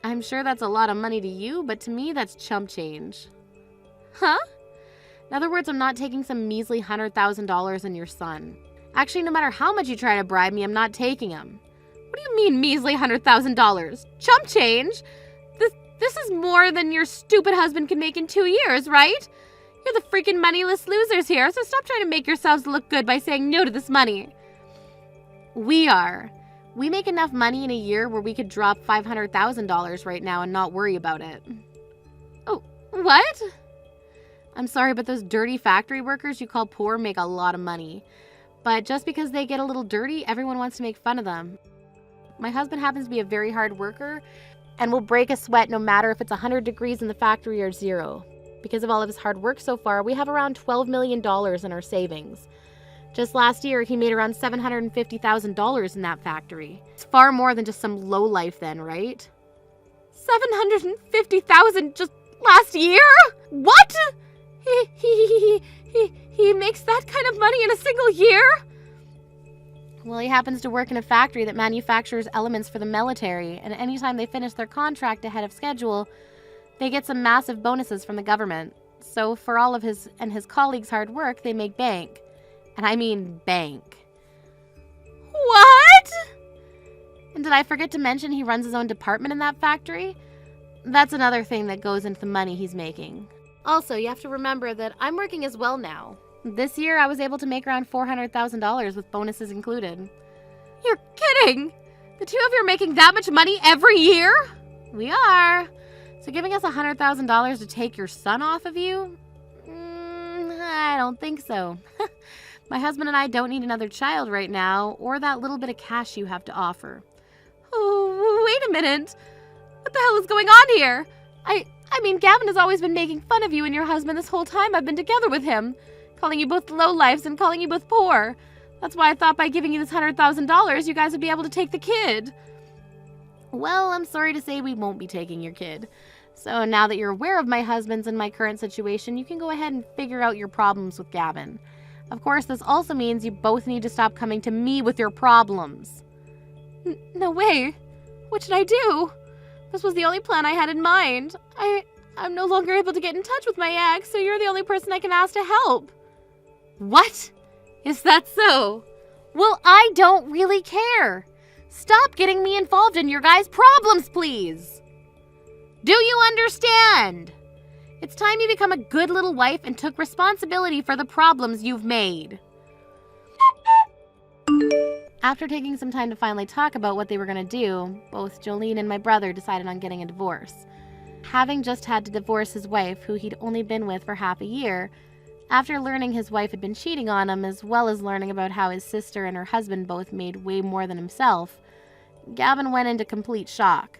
I'm sure that's a lot of money to you, but to me, that's chump change. Huh? In other words, I'm not taking some measly $100,000 in your son. Actually, no matter how much you try to bribe me, I'm not taking him. What do you mean, measly $100,000? Chump change? This is more than your stupid husband can make in 2 years, right? You're the freaking moneyless losers here, so stop trying to make yourselves look good by saying no to this money. We make enough money in a year where we could drop $500,000 right now and not worry about it. Oh, what? I'm sorry, but those dirty factory workers you call poor make a lot of money. But just because they get a little dirty, everyone wants to make fun of them. My husband happens to be a very hard worker and will break a sweat no matter if it's 100 degrees in the factory or 0. Because of all of his hard work so far, we have around $12 million in our savings. Just last year, he made around $750,000 in that factory. It's far more than just some lowlife then, right? $750,000 just last year? What? He makes that kind of money in a single year? Well, he happens to work in a factory that manufactures elements for the military, and anytime they finish their contract ahead of schedule, they get some massive bonuses from the government. So for all of his and his colleagues' hard work, they make bank. And I mean bank. What? And did I forget to mention he runs his own department in that factory? That's another thing that goes into the money he's making. Also, you have to remember that I'm working as well now. This year, I was able to make around $400,000 with bonuses included. You're kidding! The two of you are making that much money every year? We are. So giving us $100,000 to take your son off of you? I don't think so. My husband and I don't need another child right now, or that little bit of cash you have to offer. Oh, wait a minute. What the hell is going on here? I mean, Gavin has always been making fun of you and your husband this whole time I've been together with him. calling you both lowlifes and calling you both poor. That's why I thought by giving you this $100,000, you guys would be able to take the kid. Well, I'm sorry to say we won't be taking your kid. So now that you're aware of my husband's and my current situation, you can go ahead and figure out your problems with Gavin. Of course, this also means you both need to stop coming to me with your problems. No way. What should I do? This was the only plan I had in mind. I'm no longer able to get in touch with my ex, so you're the only person I can ask to help. What? Is that so? Well, I don't really care. Stop getting me involved in your guys' problems, please. Do you understand? It's time you become a good little wife and took responsibility for the problems you've made. After taking some time to finally talk about what they were going to do, both Jolene and my brother decided on getting a divorce. Having just had to divorce his wife, who he'd only been with for half a year, after learning his wife had been cheating on him, as well as learning about how his sister and her husband both made way more than himself, Gavin went into complete shock.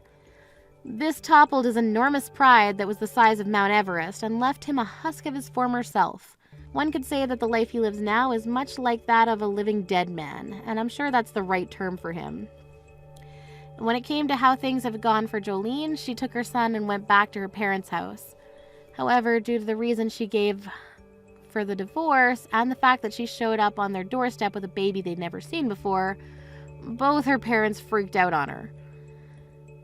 This toppled his enormous pride that was the size of Mount Everest and left him a husk of his former self. One could say that the life he lives now is much like that of a living dead man, and I'm sure that's the right term for him. When it came to how things have gone for Jolene, she took her son and went back to her parents' house. However, due to the reason she gave for the divorce and the fact that she showed up on their doorstep with a baby they'd never seen before, both her parents freaked out on her.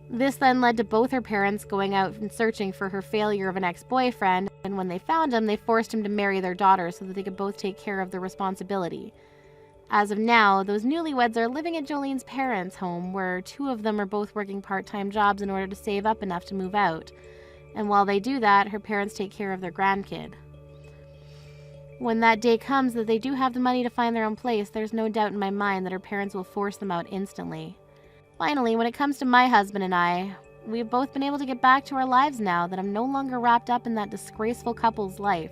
This then led to both her parents going out and searching for her failure of an ex-boyfriend, and when they found him, they forced him to marry their daughter so that they could both take care of the responsibility. As of now, those newlyweds are living at Jolene's parents' home, where two of them are both working part-time jobs in order to save up enough to move out. And while they do that, her parents take care of their grandkid. When that day comes that they do have the money to find their own place, there's no doubt in my mind that her parents will force them out instantly. Finally, when it comes to my husband and I, we've both been able to get back to our lives now that I'm no longer wrapped up in that disgraceful couple's life.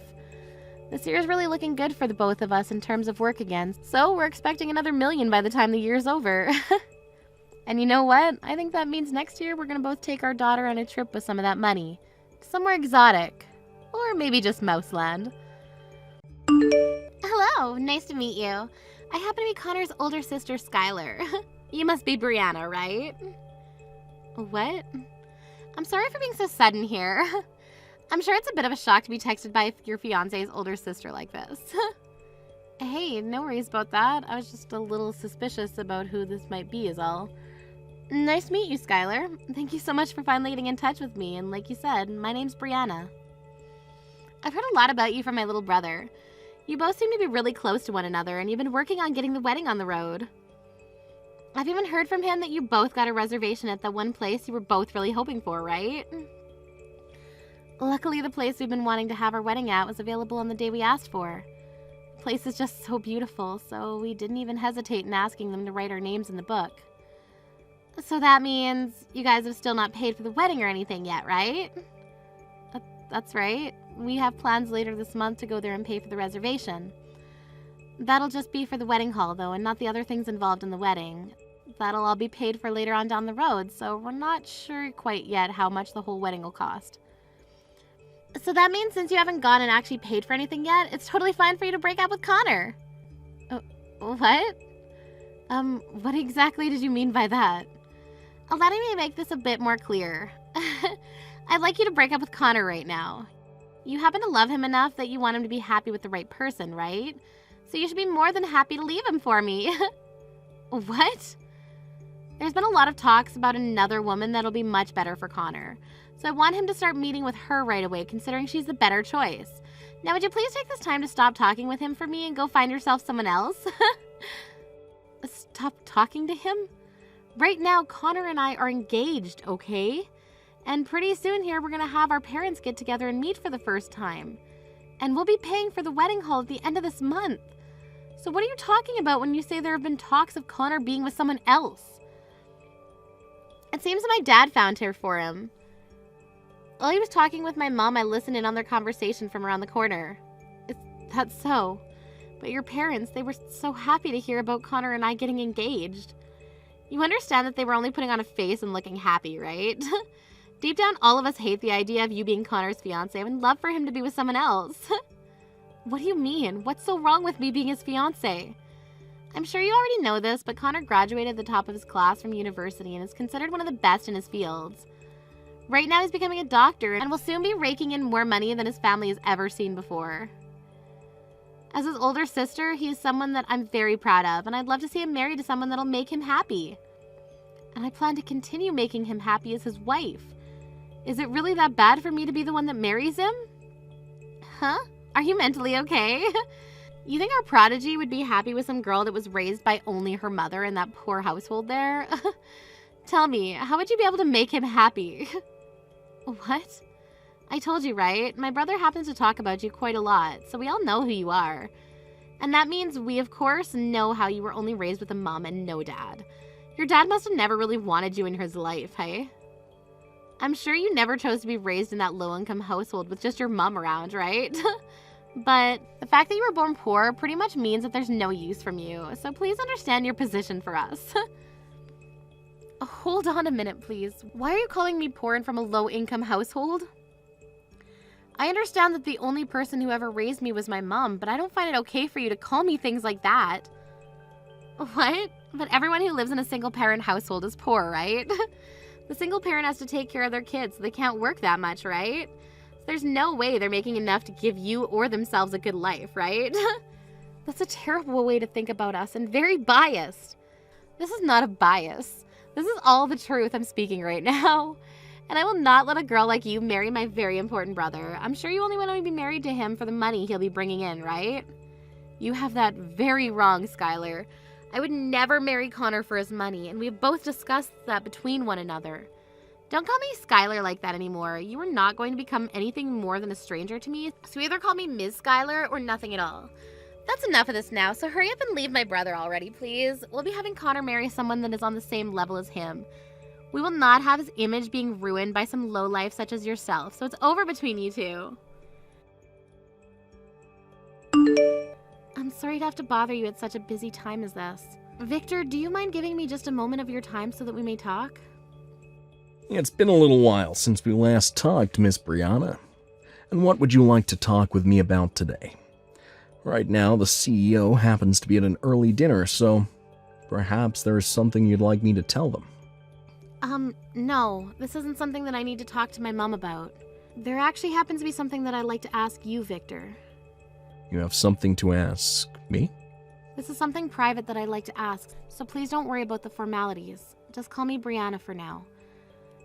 This year's really looking good for the both of us in terms of work again, so we're expecting another $1 million by the time the year's over. And you know what? I think that means next year we're going to both take our daughter on a trip with some of that money. Somewhere exotic. Or maybe just Mouseland. Hello, nice to meet you. I happen to be Connor's older sister, Skylar. You must be Brianna, right? What? I'm sorry for being so sudden here. I'm sure it's a bit of a shock to be texted by your fiancé's older sister like this. Hey, no worries about that. I was just a little suspicious about who this might be is all. Nice to meet you, Skylar. Thank you so much for finally getting in touch with me, and like you said, my name's Brianna. I've heard a lot about you from my little brother. You both seem to be really close to one another, and you've been working on getting the wedding on the road. I've even heard from him that you both got a reservation at the one place you were both really hoping for, right? Luckily, the place we've been wanting to have our wedding at was available on the day we asked for. The place is just so beautiful, so we didn't even hesitate in asking them to write our names in the book. So that means you guys have still not paid for the wedding or anything yet, right? That's right. We have plans later this month to go there and pay for the reservation. That'll just be for the wedding hall, though, and not the other things involved in the wedding. That'll all be paid for later on down the road, so we're not sure quite yet how much the whole wedding will cost. So that means since you haven't gone and actually paid for anything yet, it's totally fine for you to break up with Connor. What? What exactly did you mean by that? Letting me make this a bit more clear. I'd like you to break up with Connor right now. You happen to love him enough that you want him to be happy with the right person, right? So you should be more than happy to leave him for me. What? There's been a lot of talks about another woman that'll be much better for Connor. So I want him to start meeting with her right away, considering she's the better choice. Now, would you please take this time to stop talking with him for me and go find yourself someone else? Stop talking to him? Right now, Connor and I are engaged, okay? And pretty soon here, we're going to have our parents get together and meet for the first time. And we'll be paying for the wedding hall at the end of this month. So what are you talking about when you say there have been talks of Connor being with someone else? It seems that my dad found her for him. While he was talking with my mom, I listened in on their conversation from around the corner. That's so. But your parents, they were so happy to hear about Connor and I getting engaged. You understand that they were only putting on a face and looking happy, right? Deep down, all of us hate the idea of you being Connor's fiancé and would love for him to be with someone else. What do you mean? What's so wrong with me being his fiancé? I'm sure you already know this, but Connor graduated at the top of his class from university and is considered one of the best in his fields. Right now he's becoming a doctor and will soon be raking in more money than his family has ever seen before. As his older sister, he is someone that I'm very proud of, and I'd love to see him married to someone that'll make him happy. And I plan to continue making him happy as his wife. Is it really that bad for me to be the one that marries him? Huh? Are you mentally okay? You think our prodigy would be happy with some girl that was raised by only her mother in that poor household there? Tell me, how would you be able to make him happy? What? I told you, right? My brother happens to talk about you quite a lot, so we all know who you are. And that means we, of course, know how you were only raised with a mom and no dad. Your dad must have never really wanted you in his life, hey? I'm sure you never chose to be raised in that low-income household with just your mom around, right? But the fact that you were born poor pretty much means that there's no use from you, so please understand your position for us. Hold on a minute, please. Why are you calling me poor and from a low-income household? I understand that the only person who ever raised me was my mom, but I don't find it okay for you to call me things like that. What? But everyone who lives in a single-parent household is poor, right? The single parent has to take care of their kids, so they can't work that much, right? There's no way they're making enough to give you or themselves a good life, right? That's a terrible way to think about us and very biased. This is not a bias. This is all the truth I'm speaking right now. And I will not let a girl like you marry my very important brother. I'm sure you only want to be married to him for the money he'll be bringing in, right? You have that very wrong, Skylar. I would never marry Connor for his money, and we've both discussed that between one another. Don't call me Skylar like that anymore. You are not going to become anything more than a stranger to me, so either call me Ms. Skylar or nothing at all. That's enough of this now, so hurry up and leave my brother already, please. We'll be having Connor marry someone that is on the same level as him. We will not have his image being ruined by some lowlife such as yourself, so it's over between you two. I'm sorry to have to bother you at such a busy time as this. Victor, do you mind giving me just a moment of your time so that we may talk? It's been a little while since we last talked, Miss Brianna. And what would you like to talk with me about today? Right now, the CEO happens to be at an early dinner, so perhaps there is something you'd like me to tell them. No. This isn't something that I need to talk to my mom about. There actually happens to be something that I'd like to ask you, Victor. You have something to ask me? This is something private that I'd like to ask, so please don't worry about the formalities. Just call me Brianna for now.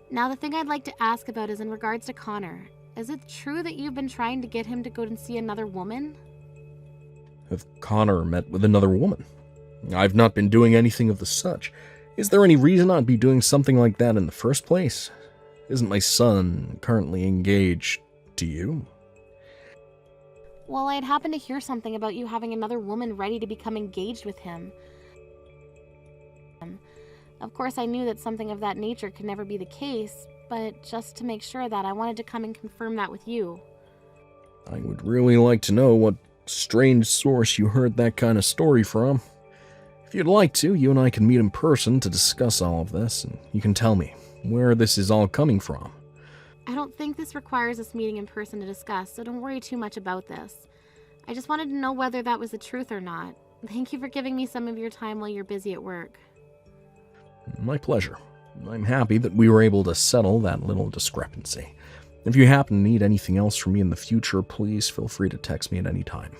Now, the thing I'd like to ask about is in regards to Connor. Is it true that you've been trying to get him to go and see another woman? Have Connor met with another woman? I've not been doing anything of the such. Is there any reason I'd be doing something like that in the first place? Isn't my son currently engaged to you? Well, I'd happened to hear something about you having another woman ready to become engaged with him. Of course, I knew that something of that nature could never be the case, but just to make sure that I wanted to come and confirm that with you. I would really like to know what strange source you heard that kind of story from. If you'd like to, you and I can meet in person to discuss all of this, and you can tell me where this is all coming from. I don't think this requires us meeting in person to discuss, so don't worry too much about this. I just wanted to know whether that was the truth or not. Thank you for giving me some of your time while you're busy at work. My pleasure. I'm happy that we were able to settle that little discrepancy. If you happen to need anything else from me in the future, please feel free to text me at any time.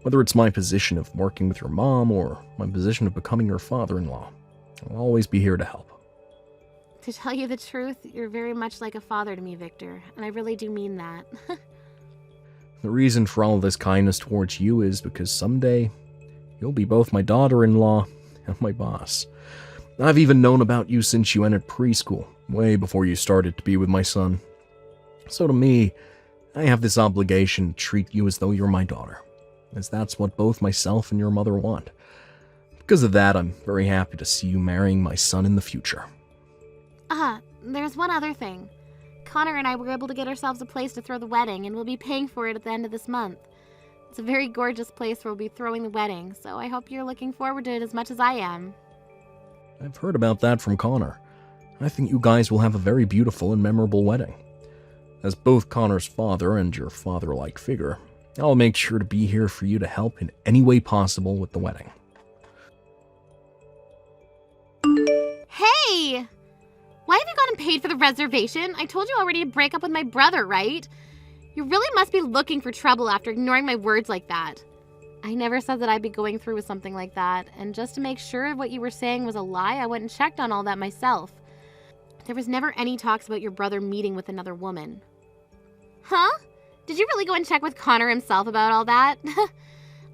Whether it's my position of working with your mom or my position of becoming your father-in-law, I'll always be here to help. To tell you the truth, you're very much like a father to me, Victor, and I really do mean that. The reason for all this kindness towards you is because someday you'll be both my daughter-in-law and my boss. I've even known about you since you entered preschool, way before you started to be with my son. So to me, I have this obligation to treat you as though you're my daughter, as that's what both myself and your mother want. Because of that, I'm very happy to see you marrying my son in the future. There's one other thing. Connor and I were able to get ourselves a place to throw the wedding, and we'll be paying for it at the end of this month. It's a very gorgeous place where we'll be throwing the wedding, so I hope you're looking forward to it as much as I am. I've heard about that from Connor. I think you guys will have a very beautiful and memorable wedding. As both Connor's father and your father-like figure, I'll make sure to be here for you to help in any way possible with the wedding. Hey! Why have you gone and paid for the reservation? I told you already to break up with my brother, right? You really must be looking for trouble after ignoring my words like that. I never said that I'd be going through with something like that, and just to make sure what you were saying was a lie, I went and checked on all that myself. There was never any talks about your brother meeting with another woman. Huh? Did you really go and check with Connor himself about all that?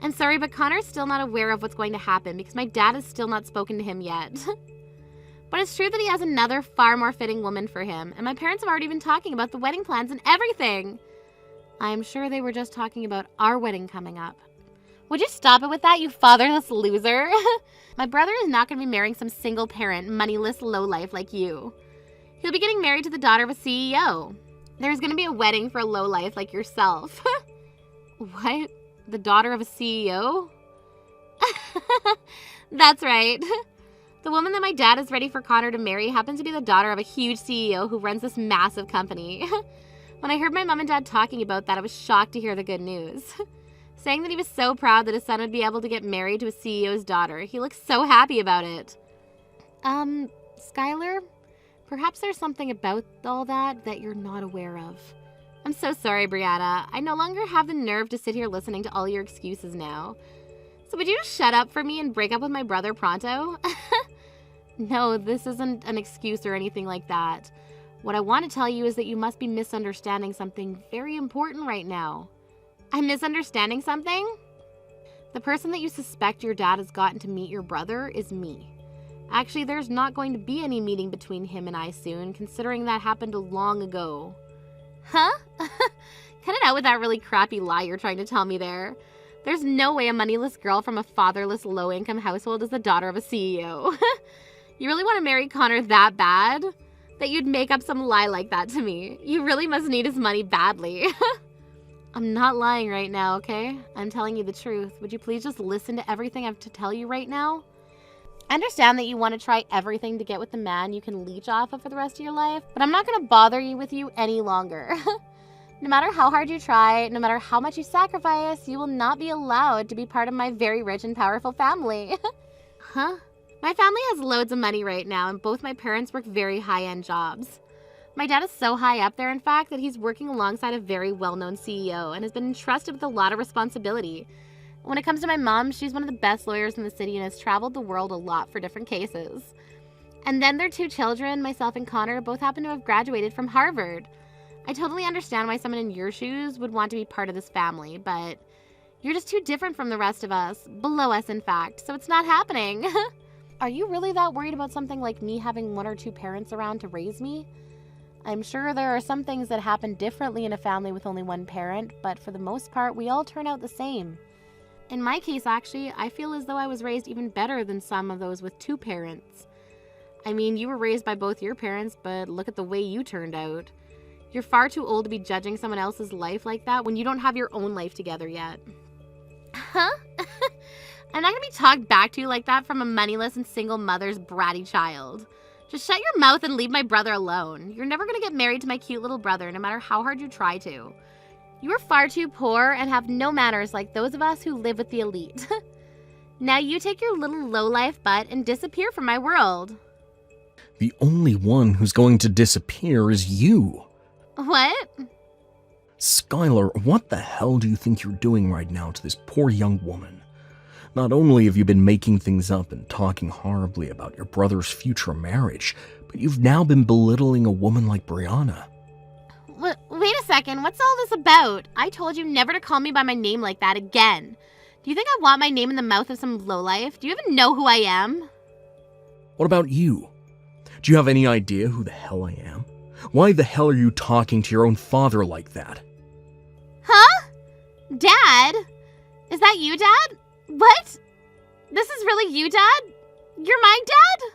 I'm sorry, but Connor's still not aware of what's going to happen because my dad has still not spoken to him yet. But it's true that he has another far more fitting woman for him, and my parents have already been talking about the wedding plans and everything. I'm sure they were just talking about our wedding coming up. Would you stop it with that, you fatherless loser? My brother is not going to be marrying some single-parent, moneyless lowlife like you. He'll be getting married to the daughter of a CEO. There's going to be a wedding for a lowlife like yourself. What? The daughter of a CEO? That's right. The woman that my dad is ready for Connor to marry happens to be the daughter of a huge CEO who runs this massive company. When I heard my mom and dad talking about that, I was shocked to hear the good news. Saying that he was so proud that his son would be able to get married to a CEO's daughter. He looks so happy about it. Skylar, perhaps there's something about all that you're not aware of. I'm so sorry, Brianna. I no longer have the nerve to sit here listening to all your excuses now. So would you just shut up for me and break up with my brother pronto? No, this isn't an excuse or anything like that. What I want to tell you is that you must be misunderstanding something very important right now. I'm misunderstanding something? The person that you suspect your dad has gotten to meet your brother is me. Actually, there's not going to be any meeting between him and I soon, considering that happened long ago. Huh? Cut it out with that really crappy lie you're trying to tell me there. There's no way a moneyless girl from a fatherless, low-income household is the daughter of a CEO. You really want to marry Connor that bad? That you'd make up some lie like that to me? You really must need his money badly. I'm not lying right now, okay? I'm telling you the truth. Would you please just listen to everything I have to tell you right now? I understand that you want to try everything to get with the man you can leech off of for the rest of your life, but I'm not going to bother you with you any longer. No matter how hard you try, no matter how much you sacrifice, you will not be allowed to be part of my very rich and powerful family. Huh? My family has loads of money right now, and both my parents work very high-end jobs. My dad is so high up there, in fact, that he's working alongside a very well-known CEO and has been entrusted with a lot of responsibility. When it comes to my mom, she's one of the best lawyers in the city and has traveled the world a lot for different cases. And then their two children, myself and Connor, both happen to have graduated from Harvard. I totally understand why someone in your shoes would want to be part of this family, but you're just too different from the rest of us, below us in fact, so it's not happening. Are you really that worried about something like me having one or two parents around to raise me? I'm sure there are some things that happen differently in a family with only one parent, but for the most part, we all turn out the same. In my case, actually, I feel as though I was raised even better than some of those with two parents. I mean, you were raised by both your parents, but look at the way you turned out. You're far too old to be judging someone else's life like that when you don't have your own life together yet. Huh? I'm not going to be talked back to like that from a moneyless and single mother's bratty child. Just shut your mouth and leave my brother alone. You're never going to get married to my cute little brother, no matter how hard you try to. You are far too poor and have no manners like those of us who live with the elite. Now you take your little lowlife butt and disappear from my world. The only one who's going to disappear is you. What? Skylar, what the hell do you think you're doing right now to this poor young woman? Not only have you been making things up and talking horribly about your brother's future marriage, but you've now been belittling a woman like Brianna. Wait a second, what's all this about? I told you never to call me by my name like that again. Do you think I want my name in the mouth of some lowlife? Do you even know who I am? What about you? Do you have any idea who the hell I am? Why the hell are you talking to your own father like that? Huh? Dad? Is that you, Dad? What? This is really you, Dad? You're my dad?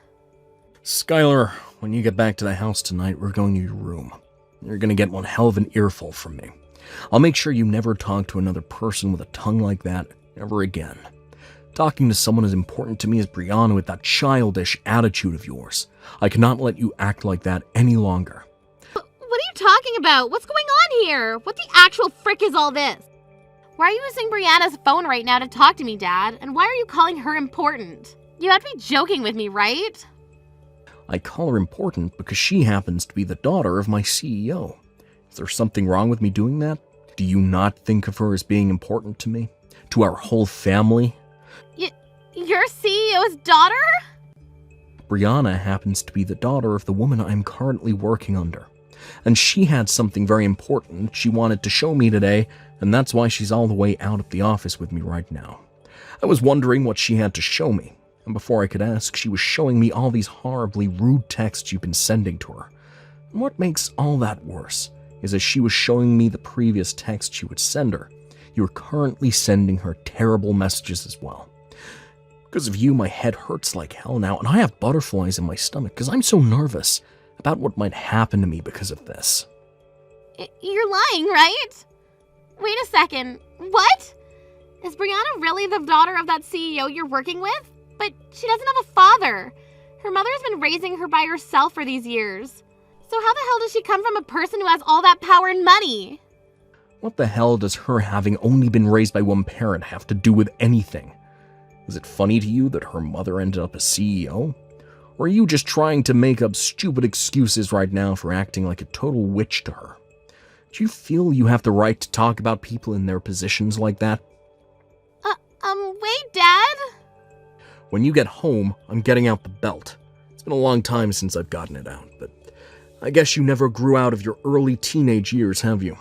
Skylar, when you get back to the house tonight, we're going to your room. You're going to get one hell of an earful from me. I'll make sure you never talk to another person with a tongue like that ever again. Talking to someone as important to me as Brianna with that childish attitude of yours. I cannot let you act like that any longer. What are you talking about? What's going on here? What the actual frick is all this? Why are you using Brianna's phone right now to talk to me, Dad? And why are you calling her important? You have to be joking with me, right? I call her important because she happens to be the daughter of my CEO. Is there something wrong with me doing that? Do you not think of her as being important to me? To our whole family? Your CEO's daughter? Brianna happens to be the daughter of the woman I'm currently working under. And she had something very important she wanted to show me today, and that's why she's all the way out of the office with me right now. I was wondering what she had to show me, and before I could ask, she was showing me all these horribly rude texts you've been sending to her. And what makes all that worse is as she was showing me the previous texts you would send her, you're currently sending her terrible messages as well. Because of you, my head hurts like hell now, and I have butterflies in my stomach because I'm so nervous about what might happen to me because of this. You're lying, right? Wait a second. What? Is Brianna really the daughter of that CEO you're working with? But she doesn't have a father. Her mother has been raising her by herself for these years. So how the hell does she come from a person who has all that power and money? What the hell does her having only been raised by one parent have to do with anything? Is it funny to you that her mother ended up a CEO? Or are you just trying to make up stupid excuses right now for acting like a total witch to her? Do you feel you have the right to talk about people in their positions like that? Wait, Dad? When you get home, I'm getting out the belt. It's been a long time since I've gotten it out, but I guess you never grew out of your early teenage years, have you?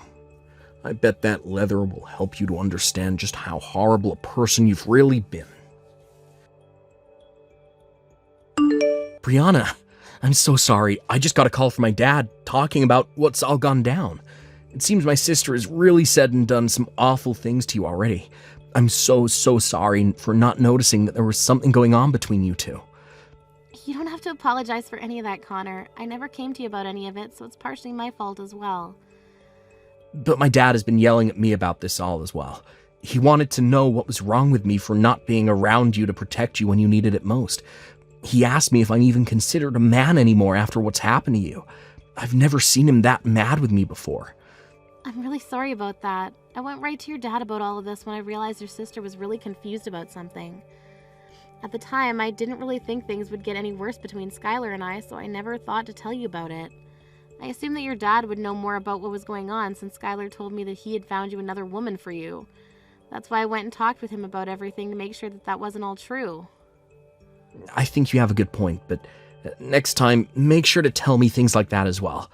I bet that leather will help you to understand just how horrible a person you've really been. Brianna, I'm so sorry. I just got a call from my dad talking about what's all gone down. It seems my sister has really said and done some awful things to you already. I'm so sorry for not noticing that there was something going on between you two. You don't have to apologize for any of that, Connor. I never came to you about any of it, so it's partially my fault as well. But my dad has been yelling at me about this all as well. He wanted to know what was wrong with me for not being around you to protect you when you needed it most. He asked me if I'm even considered a man anymore after what's happened to you. I've never seen him that mad with me before. I'm really sorry about that. I went right to your dad about all of this when I realized your sister was really confused about something. At the time, I didn't really think things would get any worse between Skylar and I, so I never thought to tell you about it. I assumed that your dad would know more about what was going on since Skylar told me that he had found you another woman for you. That's why I went and talked with him about everything to make sure that that wasn't all true. I think you have a good point, but next time, make sure to tell me things like that as well.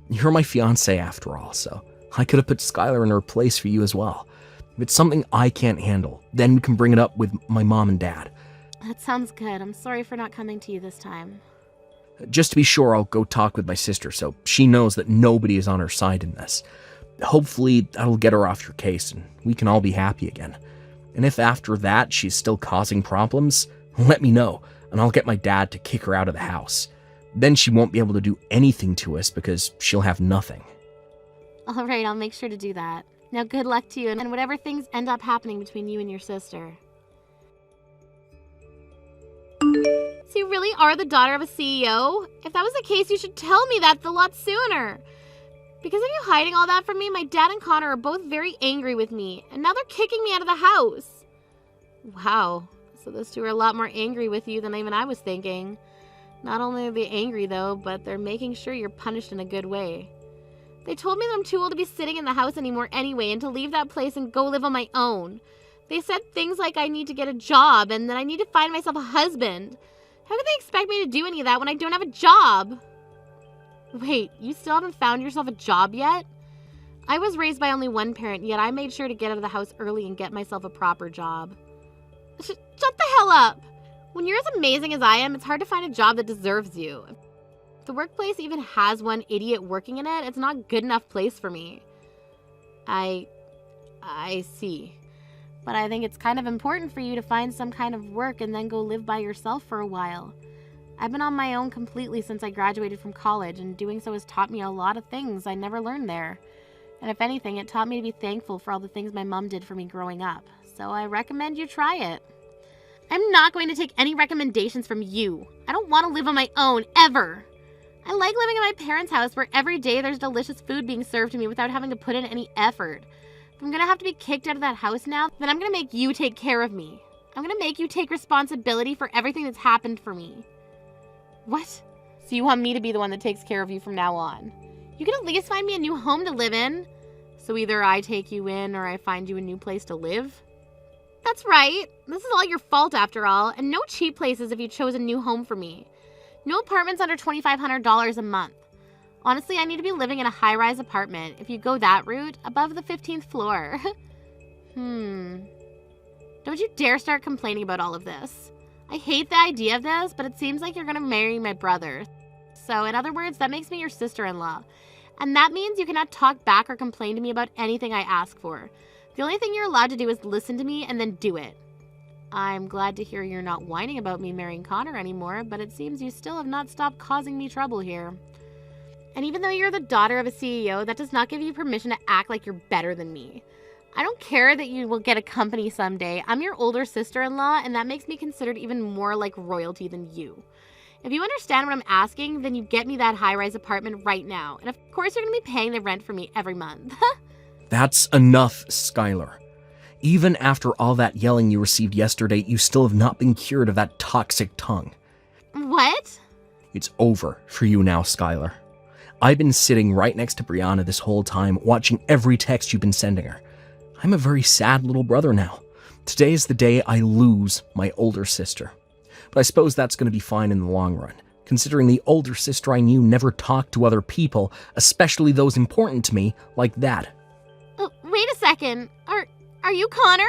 You're my fiancé after all, so I could have put Skylar in her place for you as well. If it's something I can't handle, then we can bring it up with my mom and dad. That sounds good. I'm sorry for not coming to you this time. Just to be sure, I'll go talk with my sister so she knows that nobody is on her side in this. Hopefully, that'll get her off your case and we can all be happy again. And if after that she's still causing problems, let me know, and I'll get my dad to kick her out of the house. Then she won't be able to do anything to us because she'll have nothing. All right, I'll make sure to do that. Now, good luck to you and whatever things end up happening between you and your sister. So you really are the daughter of a CEO? If that was the case, you should tell me that a lot sooner. Because of you hiding all that from me, my dad and Connor are both very angry with me, and now they're kicking me out of the house. Wow. So those two are a lot more angry with you than even I was thinking. Not only are they angry, though, but they're making sure you're punished in a good way. They told me that I'm too old to be sitting in the house anymore anyway and to leave that place and go live on my own. They said things like I need to get a job and that I need to find myself a husband. How could they expect me to do any of that when I don't have a job? Wait, you still haven't found yourself a job yet? I was raised by only one parent, yet I made sure to get out of the house early and get myself a proper job. Shut the hell up! When you're as amazing as I am, it's hard to find a job that deserves you. If the workplace even has one idiot working in it, it's not a good enough place for me. I see. But I think it's kind of important for you to find some kind of work and then go live by yourself for a while. I've been on my own completely since I graduated from college, and doing so has taught me a lot of things I never learned there. And if anything, it taught me to be thankful for all the things my mom did for me growing up. So I recommend you try it. I'm not going to take any recommendations from you. I don't want to live on my own, ever. I like living in my parents' house where every day there's delicious food being served to me without having to put in any effort. If I'm gonna have to be kicked out of that house now, then I'm gonna make you take care of me. I'm gonna make you take responsibility for everything that's happened for me. What? So you want me to be the one that takes care of you from now on? You can at least find me a new home to live in. So either I take you in or I find you a new place to live. That's right. This is all your fault after all, and no cheap places if you chose a new home for me. No apartments under $2,500 a month. Honestly, I need to be living in a high-rise apartment, if you go that route, above the 15th floor. Don't you dare start complaining about all of this. I hate the idea of this, but it seems like you're gonna marry my brother. So, in other words, that makes me your sister-in-law. And that means you cannot talk back or complain to me about anything I ask for. The only thing you're allowed to do is listen to me and then do it. I'm glad to hear you're not whining about me marrying Connor anymore, but it seems you still have not stopped causing me trouble here. And even though you're the daughter of a CEO, that does not give you permission to act like you're better than me. I don't care that you will get a company someday. I'm your older sister-in-law, and that makes me considered even more like royalty than you. If you understand what I'm asking, then you get me that high-rise apartment right now. And of course, you're going to be paying the rent for me every month. That's enough, Skylar. Even after all that yelling you received yesterday, you still have not been cured of that toxic tongue. What? It's over for you now, Skylar. I've been sitting right next to Brianna this whole time, watching every text you've been sending her. I'm a very sad little brother now. Today is the day I lose my older sister. But I suppose that's going to be fine in the long run, considering the older sister I knew never talked to other people, especially those important to me, like that. Wait a second. Are you Connor?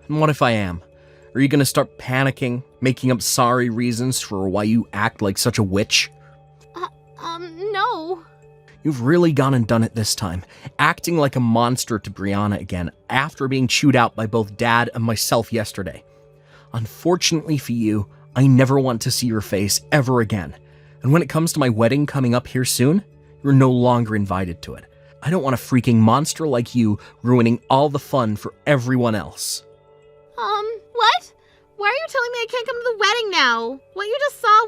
And what if I am? Are you going to start panicking, making up sorry reasons for why you act like such a witch? No. You've really gone and done it this time, acting like a monster to Brianna again after being chewed out by both Dad and myself yesterday. Unfortunately for you, I never want to see your face ever again. And when it comes to my wedding coming up here soon, you're no longer invited to it. I don't want a freaking monster like you ruining all the fun for everyone else. What? Why are you telling me I can't come to the wedding now? What you just saw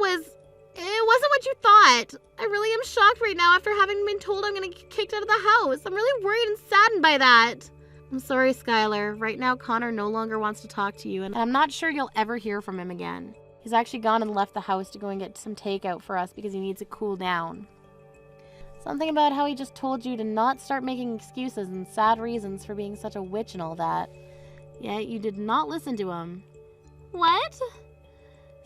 it wasn't what you thought. I really am shocked right now after having been told I'm gonna get kicked out of the house. I'm really worried and saddened by that. I'm sorry, Skylar. Right now, Connor no longer wants to talk to you, and I'm not sure you'll ever hear from him again. He's actually gone and left the house to go and get some takeout for us because he needs to cool down. Something about how he just told you to not start making excuses and sad reasons for being such a witch and all that. Yet you did not listen to him. What?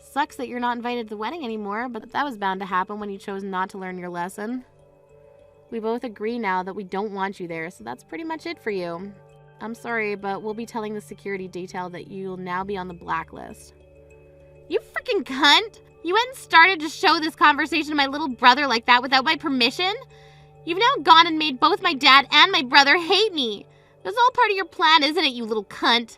Sucks that you're not invited to the wedding anymore, but that was bound to happen when you chose not to learn your lesson. We both agree now that we don't want you there, so that's pretty much it for you. I'm sorry, but we'll be telling the security detail that you'll now be on the blacklist. You freaking cunt! You went and started to show this conversation to my little brother like that without my permission? You've now gone and made both my dad and my brother hate me. That's all part of your plan, isn't it, you little cunt?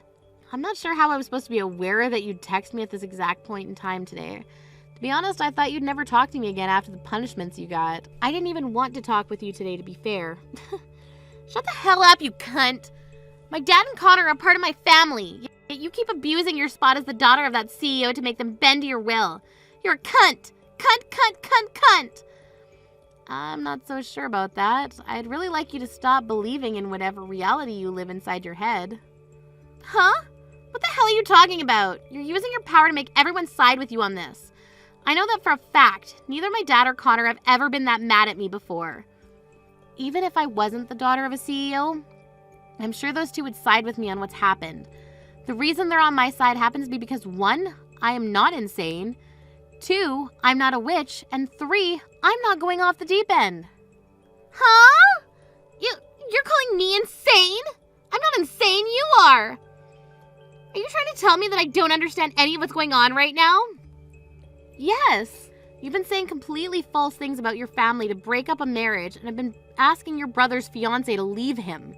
I'm not sure how I was supposed to be aware that you'd text me at this exact point in time today. To be honest, I thought you'd never talk to me again after the punishments you got. I didn't even want to talk with you today, to be fair. Shut the hell up, you cunt! My dad and Connor are a part of my family. Yet you keep abusing your spot as the daughter of that CEO to make them bend to your will. You're a cunt! Cunt, cunt, cunt, cunt! I'm not so sure about that. I'd really like you to stop believing in whatever reality you live inside your head. Huh? What the hell are you talking about? You're using your power to make everyone side with you on this. I know that for a fact. Neither my dad or Connor have ever been that mad at me before. Even if I wasn't the daughter of a CEO, I'm sure those two would side with me on what's happened. The reason they're on my side happens to be because 1, I am not insane, 2, I'm not a witch, and 3, I'm not going off the deep end. Huh? You're calling me insane? I'm not insane, you are! Are you trying to tell me that I don't understand any of what's going on right now? Yes. You've been saying completely false things about your family to break up a marriage and have been asking your brother's fiancé to leave him.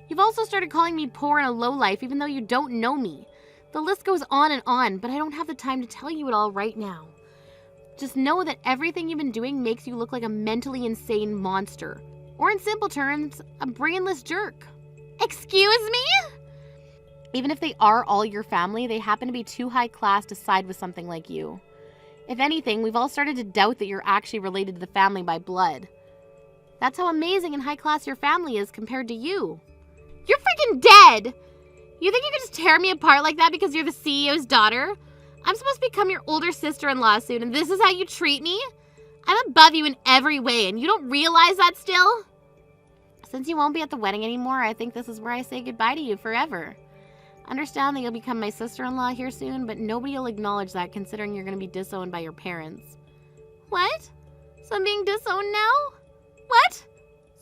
You've also started calling me poor and a lowlife even though you don't know me. The list goes on, but I don't have the time to tell you it all right now. Just know that everything you've been doing makes you look like a mentally insane monster. Or in simple terms, a brainless jerk. Excuse me? Even if they are all your family, they happen to be too high class to side with something like you. If anything, we've all started to doubt that you're actually related to the family by blood. That's how amazing and high class your family is compared to you. You're freaking dead! You think you can just tear me apart like that because you're the CEO's daughter? I'm supposed to become your older sister-in-law soon, and this is how you treat me? I'm above you in every way, and you don't realize that still? Since you won't be at the wedding anymore, I think this is where I say goodbye to you forever. Understand that you'll become my sister-in-law here soon, but nobody will acknowledge that considering you're going to be disowned by your parents. What? So I'm being disowned now? What?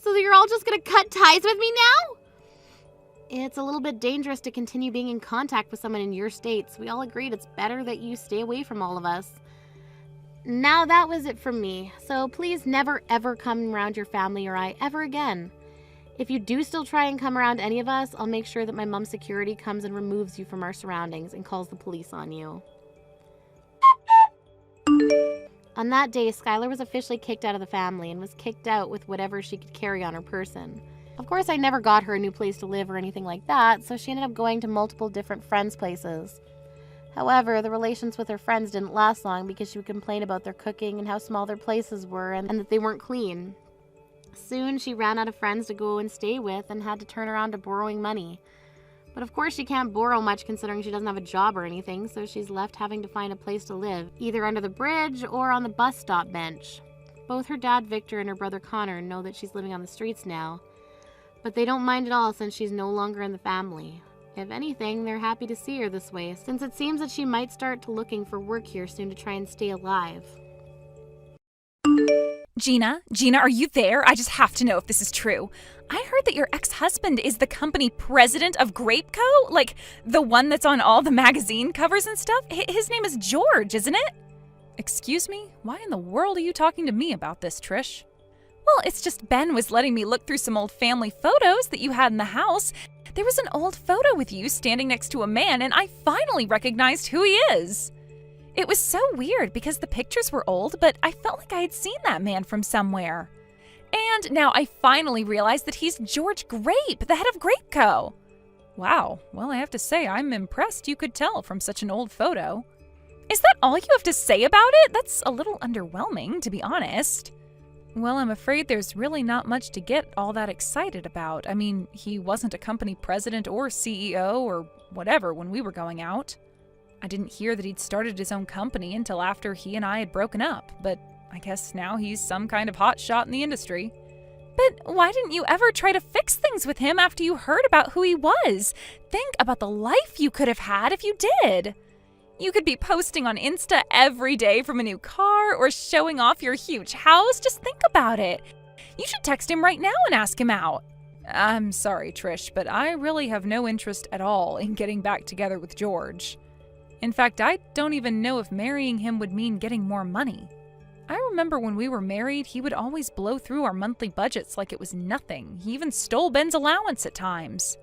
So you're all just going to cut ties with me now? It's a little bit dangerous to continue being in contact with someone in your states. We all agreed it's better that you stay away from all of us. Now that was it from me, so please never ever come around your family or I ever again. If you do still try and come around any of us, I'll make sure that my mom's security comes and removes you from our surroundings and calls the police on you. On that day, Skylar was officially kicked out of the family and was kicked out with whatever she could carry on her person. Of course, I never got her a new place to live or anything like that, so she ended up going to multiple different friends' places. However, the relations with her friends didn't last long because she would complain about their cooking and how small their places were and that they weren't clean. Soon, she ran out of friends to go and stay with and had to turn around to borrowing money. But of course, she can't borrow much considering she doesn't have a job or anything, so she's left having to find a place to live, either under the bridge or on the bus stop bench. Both her dad, Victor, and her brother, Connor, know that she's living on the streets now, but they don't mind at all since she's no longer in the family. If anything, they're happy to see her this way, since it seems that she might start to looking for work here soon to try and stay alive. Gina, are you there? I just have to know if this is true. I heard that your ex-husband is the company president of Grapeco? Like, the one that's on all the magazine covers and stuff? His name is George, isn't it? Excuse me? Why in the world are you talking to me about this, Trish? Well, it's just Ben was letting me look through some old family photos that you had in the house. There was an old photo with you standing next to a man, and I finally recognized who he is. It was so weird because the pictures were old, but I felt like I had seen that man from somewhere. And now I finally realized that he's George Grape, the head of Grapeco. Wow, well, I have to say I'm impressed you could tell from such an old photo. Is that all you have to say about it? That's a little underwhelming, to be honest. Well, I'm afraid there's really not much to get all that excited about. I mean, he wasn't a company president or CEO or whatever when we were going out. I didn't hear that he'd started his own company until after he and I had broken up, but I guess now he's some kind of hot shot in the industry. But why didn't you ever try to fix things with him after you heard about who he was? Think about the life you could have had if you did. You could be posting on Insta every day from a new car or showing off your huge house. Just think about it. You should text him right now and ask him out. I'm sorry, Trish, but I really have no interest at all in getting back together with George. In fact, I don't even know if marrying him would mean getting more money. I remember when we were married, he would always blow through our monthly budgets like it was nothing. He even stole Ben's allowance at times.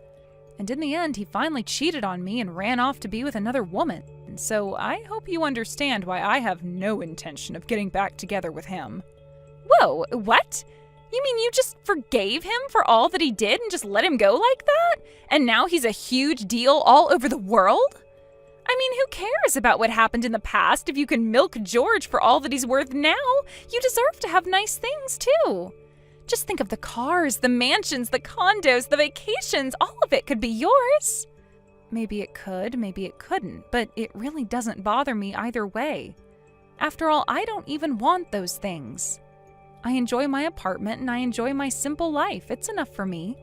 And in the end, he finally cheated on me and ran off to be with another woman. So I hope you understand why I have no intention of getting back together with him. Whoa, what? You mean you just forgave him for all that he did and just let him go like that? And now he's a huge deal all over the world? I mean, who cares about what happened in the past if you can milk George for all that he's worth now? You deserve to have nice things, too. Just think of the cars, the mansions, the condos, the vacations. All of it could be yours. Maybe it could, maybe it couldn't, but it really doesn't bother me either way. After all, I don't even want those things. I enjoy my apartment and I enjoy my simple life. It's enough for me.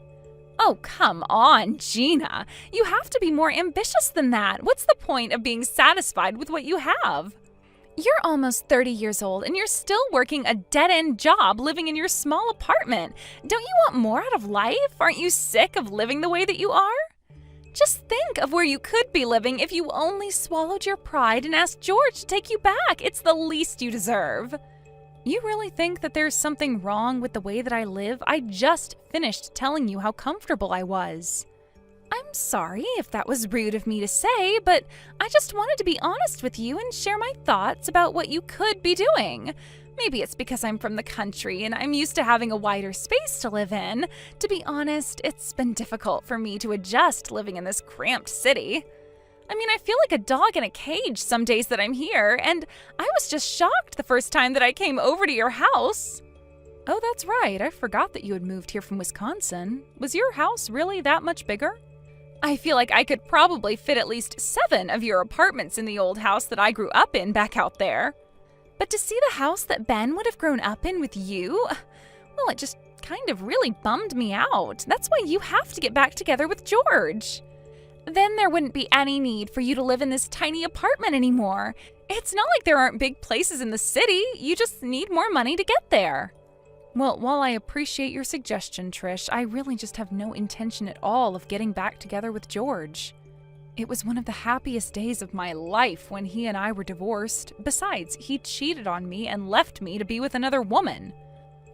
Oh, come on, Gina. You have to be more ambitious than that. What's the point of being satisfied with what you have? You're almost 30 years old and you're still working a dead-end job living in your small apartment. Don't you want more out of life? Aren't you sick of living the way that you are? Just think of where you could be living if you only swallowed your pride and asked George to take you back. It's the least you deserve. You really think that there's something wrong with the way that I live? I just finished telling you how comfortable I was. I'm sorry if that was rude of me to say, but I just wanted to be honest with you and share my thoughts about what you could be doing. Maybe it's because I'm from the country and I'm used to having a wider space to live in. To be honest, it's been difficult for me to adjust living in this cramped city. I mean, I feel like a dog in a cage some days that I'm here, and I was just shocked the first time that I came over to your house. Oh, that's right. I forgot that you had moved here from Wisconsin. Was your house really that much bigger? I feel like I could probably fit at least 7 of your apartments in the old house that I grew up in back out there. But to see the house that Ben would have grown up in with you, well, it just kind of really bummed me out. That's why you have to get back together with George. Then there wouldn't be any need for you to live in this tiny apartment anymore. It's not like there aren't big places in the city. You just need more money to get there. Well, while I appreciate your suggestion, Trish, I really just have no intention at all of getting back together with George. It was one of the happiest days of my life when he and I were divorced. Besides, he cheated on me and left me to be with another woman.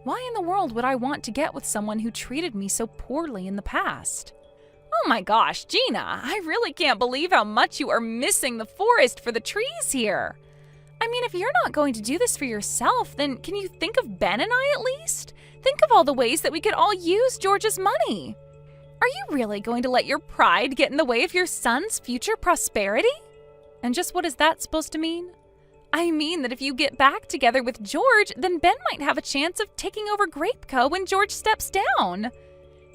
Why in the world would I want to get with someone who treated me so poorly in the past? Oh my gosh, Gina, I really can't believe how much you are missing the forest for the trees here. I mean, if you're not going to do this for yourself, then can you think of Ben and I at least? Think of all the ways that we could all use George's money. Are you really going to let your pride get in the way of your son's future prosperity? And just what is that supposed to mean? I mean that if you get back together with George, then Ben might have a chance of taking over Grape Co. when George steps down.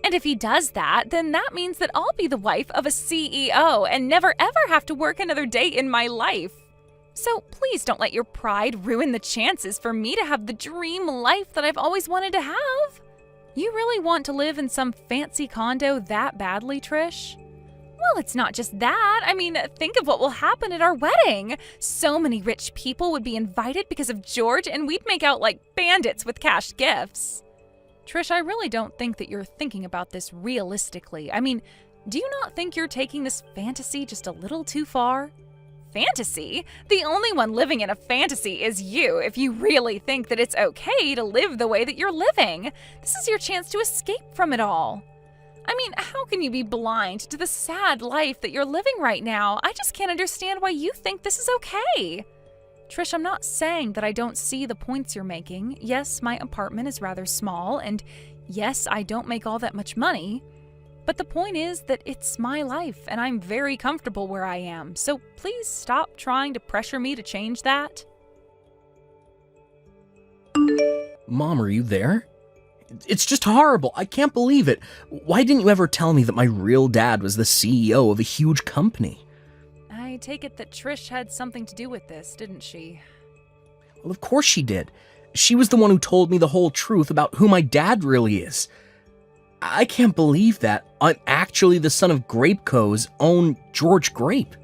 And if he does that, then that means that I'll be the wife of a CEO and never ever have to work another day in my life. So please don't let your pride ruin the chances for me to have the dream life that I've always wanted to have. You really want to live in some fancy condo that badly, Trish? Well, it's not just that. I mean, think of what will happen at our wedding. So many rich people would be invited because of George, and we'd make out like bandits with cash gifts. Trish, I really don't think that you're thinking about this realistically. I mean, do you not think you're taking this fantasy just a little too far? Fantasy? The only one living in a fantasy is you if you really think that it's okay to live the way that you're living. This is your chance to escape from it all. I mean, how can you be blind to the sad life that you're living right now? I just can't understand why you think this is okay. Trish, I'm not saying that I don't see the points you're making. Yes, my apartment is rather small, and yes, I don't make all that much money. But the point is that it's my life, and I'm very comfortable where I am. So please stop trying to pressure me to change that. Mom, are you there? It's just horrible. I can't believe it. Why didn't you ever tell me that my real dad was the CEO of a huge company? I take it that Trish had something to do with this, didn't she? Well, of course she did. She was the one who told me the whole truth about who my dad really is. I can't believe that I'm actually the son of Grape Co.'s own George Grape.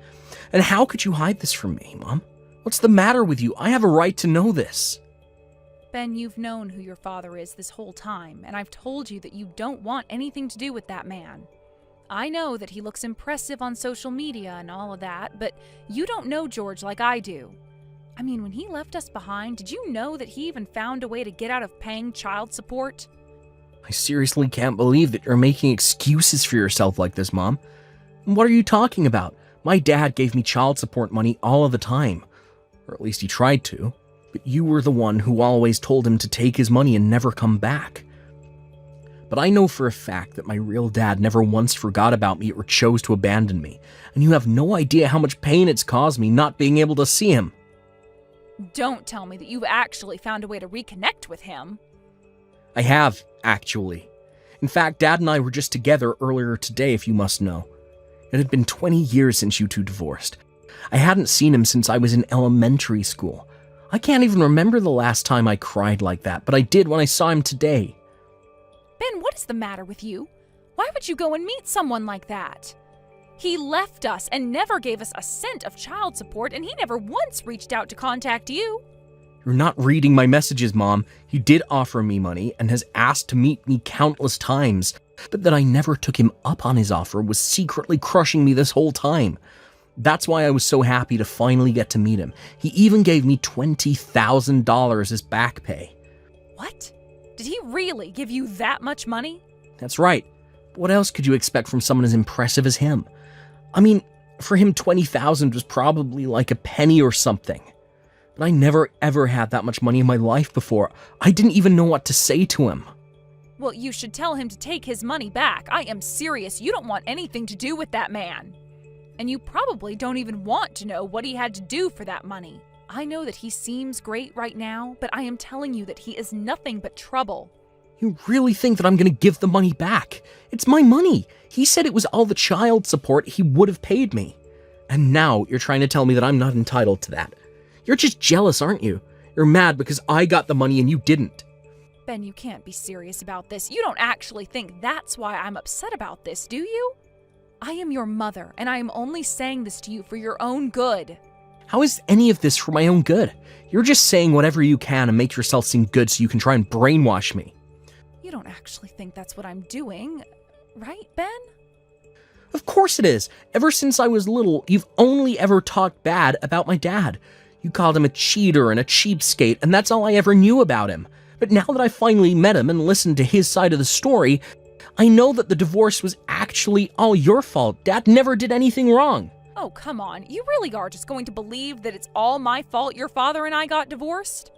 And how could you hide this from me, Mom? What's the matter with you? I have a right to know this. Ben, you've known who your father is this whole time, and I've told you that you don't want anything to do with that man. I know that he looks impressive on social media and all of that, but you don't know George like I do. I mean, when he left us behind, did you know that he even found a way to get out of paying child support? I seriously can't believe that you're making excuses for yourself like this, Mom. What are you talking about? My dad gave me child support money all of the time. Or at least he tried to. But you were the one who always told him to take his money and never come back. But I know for a fact that my real dad never once forgot about me or chose to abandon me. And you have no idea how much pain it's caused me not being able to see him. Don't tell me that you've actually found a way to reconnect with him. I have, actually. In fact, Dad and I were just together earlier today, if you must know. It had been 20 years since you two divorced. I hadn't seen him since I was in elementary school. I can't even remember the last time I cried like that, but I did when I saw him today. Ben, what is the matter with you? Why would you go and meet someone like that? He left us and never gave us a cent of child support, and he never once reached out to contact you. You're not reading my messages, Mom. He did offer me money and has asked to meet me countless times, but that I never took him up on his offer was secretly crushing me this whole time. That's why I was so happy to finally get to meet him. He even gave me $20,000 as back pay. What? Did he really give you that much money? That's right. What else could you expect from someone as impressive as him? I mean, for him, $20,000 was probably like a penny or something. But I never ever had that much money in my life before. I didn't even know what to say to him. Well, you should tell him to take his money back. I am serious. You don't want anything to do with that man. And you probably don't even want to know what he had to do for that money. I know that he seems great right now, but I am telling you that he is nothing but trouble. You really think that I'm gonna give the money back? It's my money. He said it was all the child support he would have paid me. And now you're trying to tell me that I'm not entitled to that. You're just jealous, aren't you? You're mad because I got the money and you didn't. Ben, you can't be serious about this. You don't actually think that's why I'm upset about this, do you? I am your mother, and I am only saying this to you for your own good. How is any of this for my own good? You're just saying whatever you can to make yourself seem good so you can try and brainwash me. You don't actually think that's what I'm doing, right, Ben? Of course it is. Ever since I was little, you've only ever talked bad about my dad. You called him a cheater and a cheapskate, and that's all I ever knew about him. But now that I finally met him and listened to his side of the story, I know that the divorce was actually all your fault. Dad never did anything wrong. Oh, come on. You really are just going to believe that it's all my fault your father and I got divorced?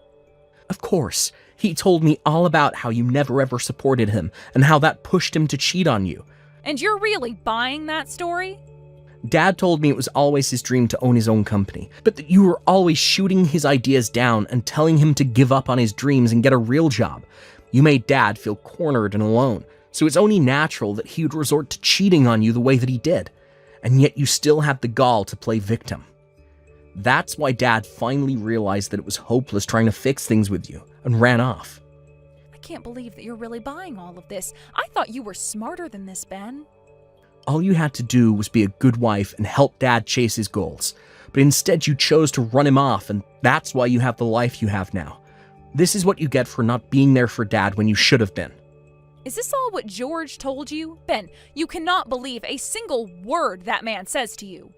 Of course. He told me all about how you never ever supported him and how that pushed him to cheat on you. And you're really buying that story? Dad told me it was always his dream to own his own company, but that you were always shooting his ideas down and telling him to give up on his dreams and get a real job. You made Dad feel cornered and alone, so it's only natural that he would resort to cheating on you the way that he did. And yet you still had the gall to play victim. That's why Dad finally realized that it was hopeless trying to fix things with you and ran off. I can't believe that you're really buying all of this. I thought you were smarter than this, Ben. All you had to do was be a good wife and help Dad chase his goals. But instead you chose to run him off, and that's why you have the life you have now. This is what you get for not being there for Dad when you should have been. Is this all what George told you? Ben, you cannot believe a single word that man says to you.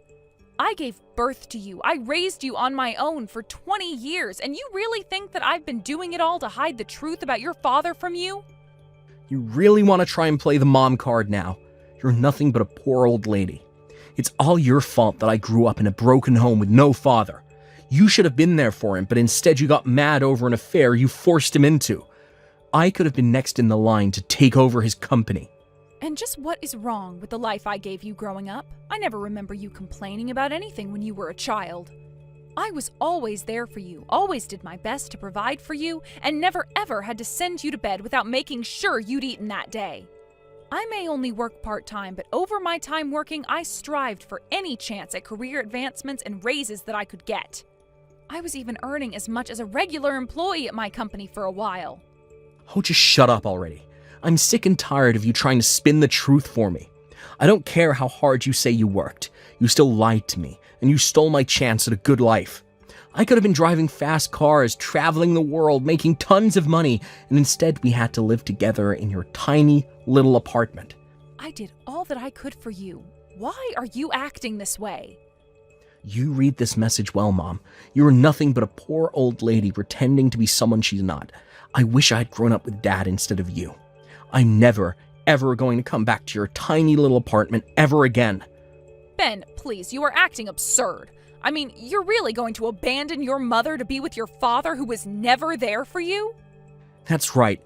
I gave birth to you. I raised you on my own for 20 years, and you really think that I've been doing it all to hide the truth about your father from you? You really want to try and play the mom card now. You're nothing but a poor old lady. It's all your fault that I grew up in a broken home with no father. You should have been there for him, but instead you got mad over an affair you forced him into. I could have been next in the line to take over his company. And just what is wrong with the life I gave you growing up? I never remember you complaining about anything when you were a child. I was always there for you, always did my best to provide for you, and never ever had to send you to bed without making sure you'd eaten that day. I may only work part-time, but over my time working, I strived for any chance at career advancements and raises that I could get. I was even earning as much as a regular employee at my company for a while. Oh, just shut up already. I'm sick and tired of you trying to spin the truth for me. I don't care how hard you say you worked. You still lied to me, and you stole my chance at a good life. I could have been driving fast cars, traveling the world, making tons of money, and instead we had to live together in your tiny little apartment. I did all that I could for you. Why are you acting this way? You read this message well, Mom. You're nothing but a poor old lady pretending to be someone she's not. I wish I had grown up with Dad instead of you. I'm never, ever going to come back to your tiny little apartment ever again. Ben, please, you are acting absurd. I mean, you're really going to abandon your mother to be with your father who was never there for you? That's right.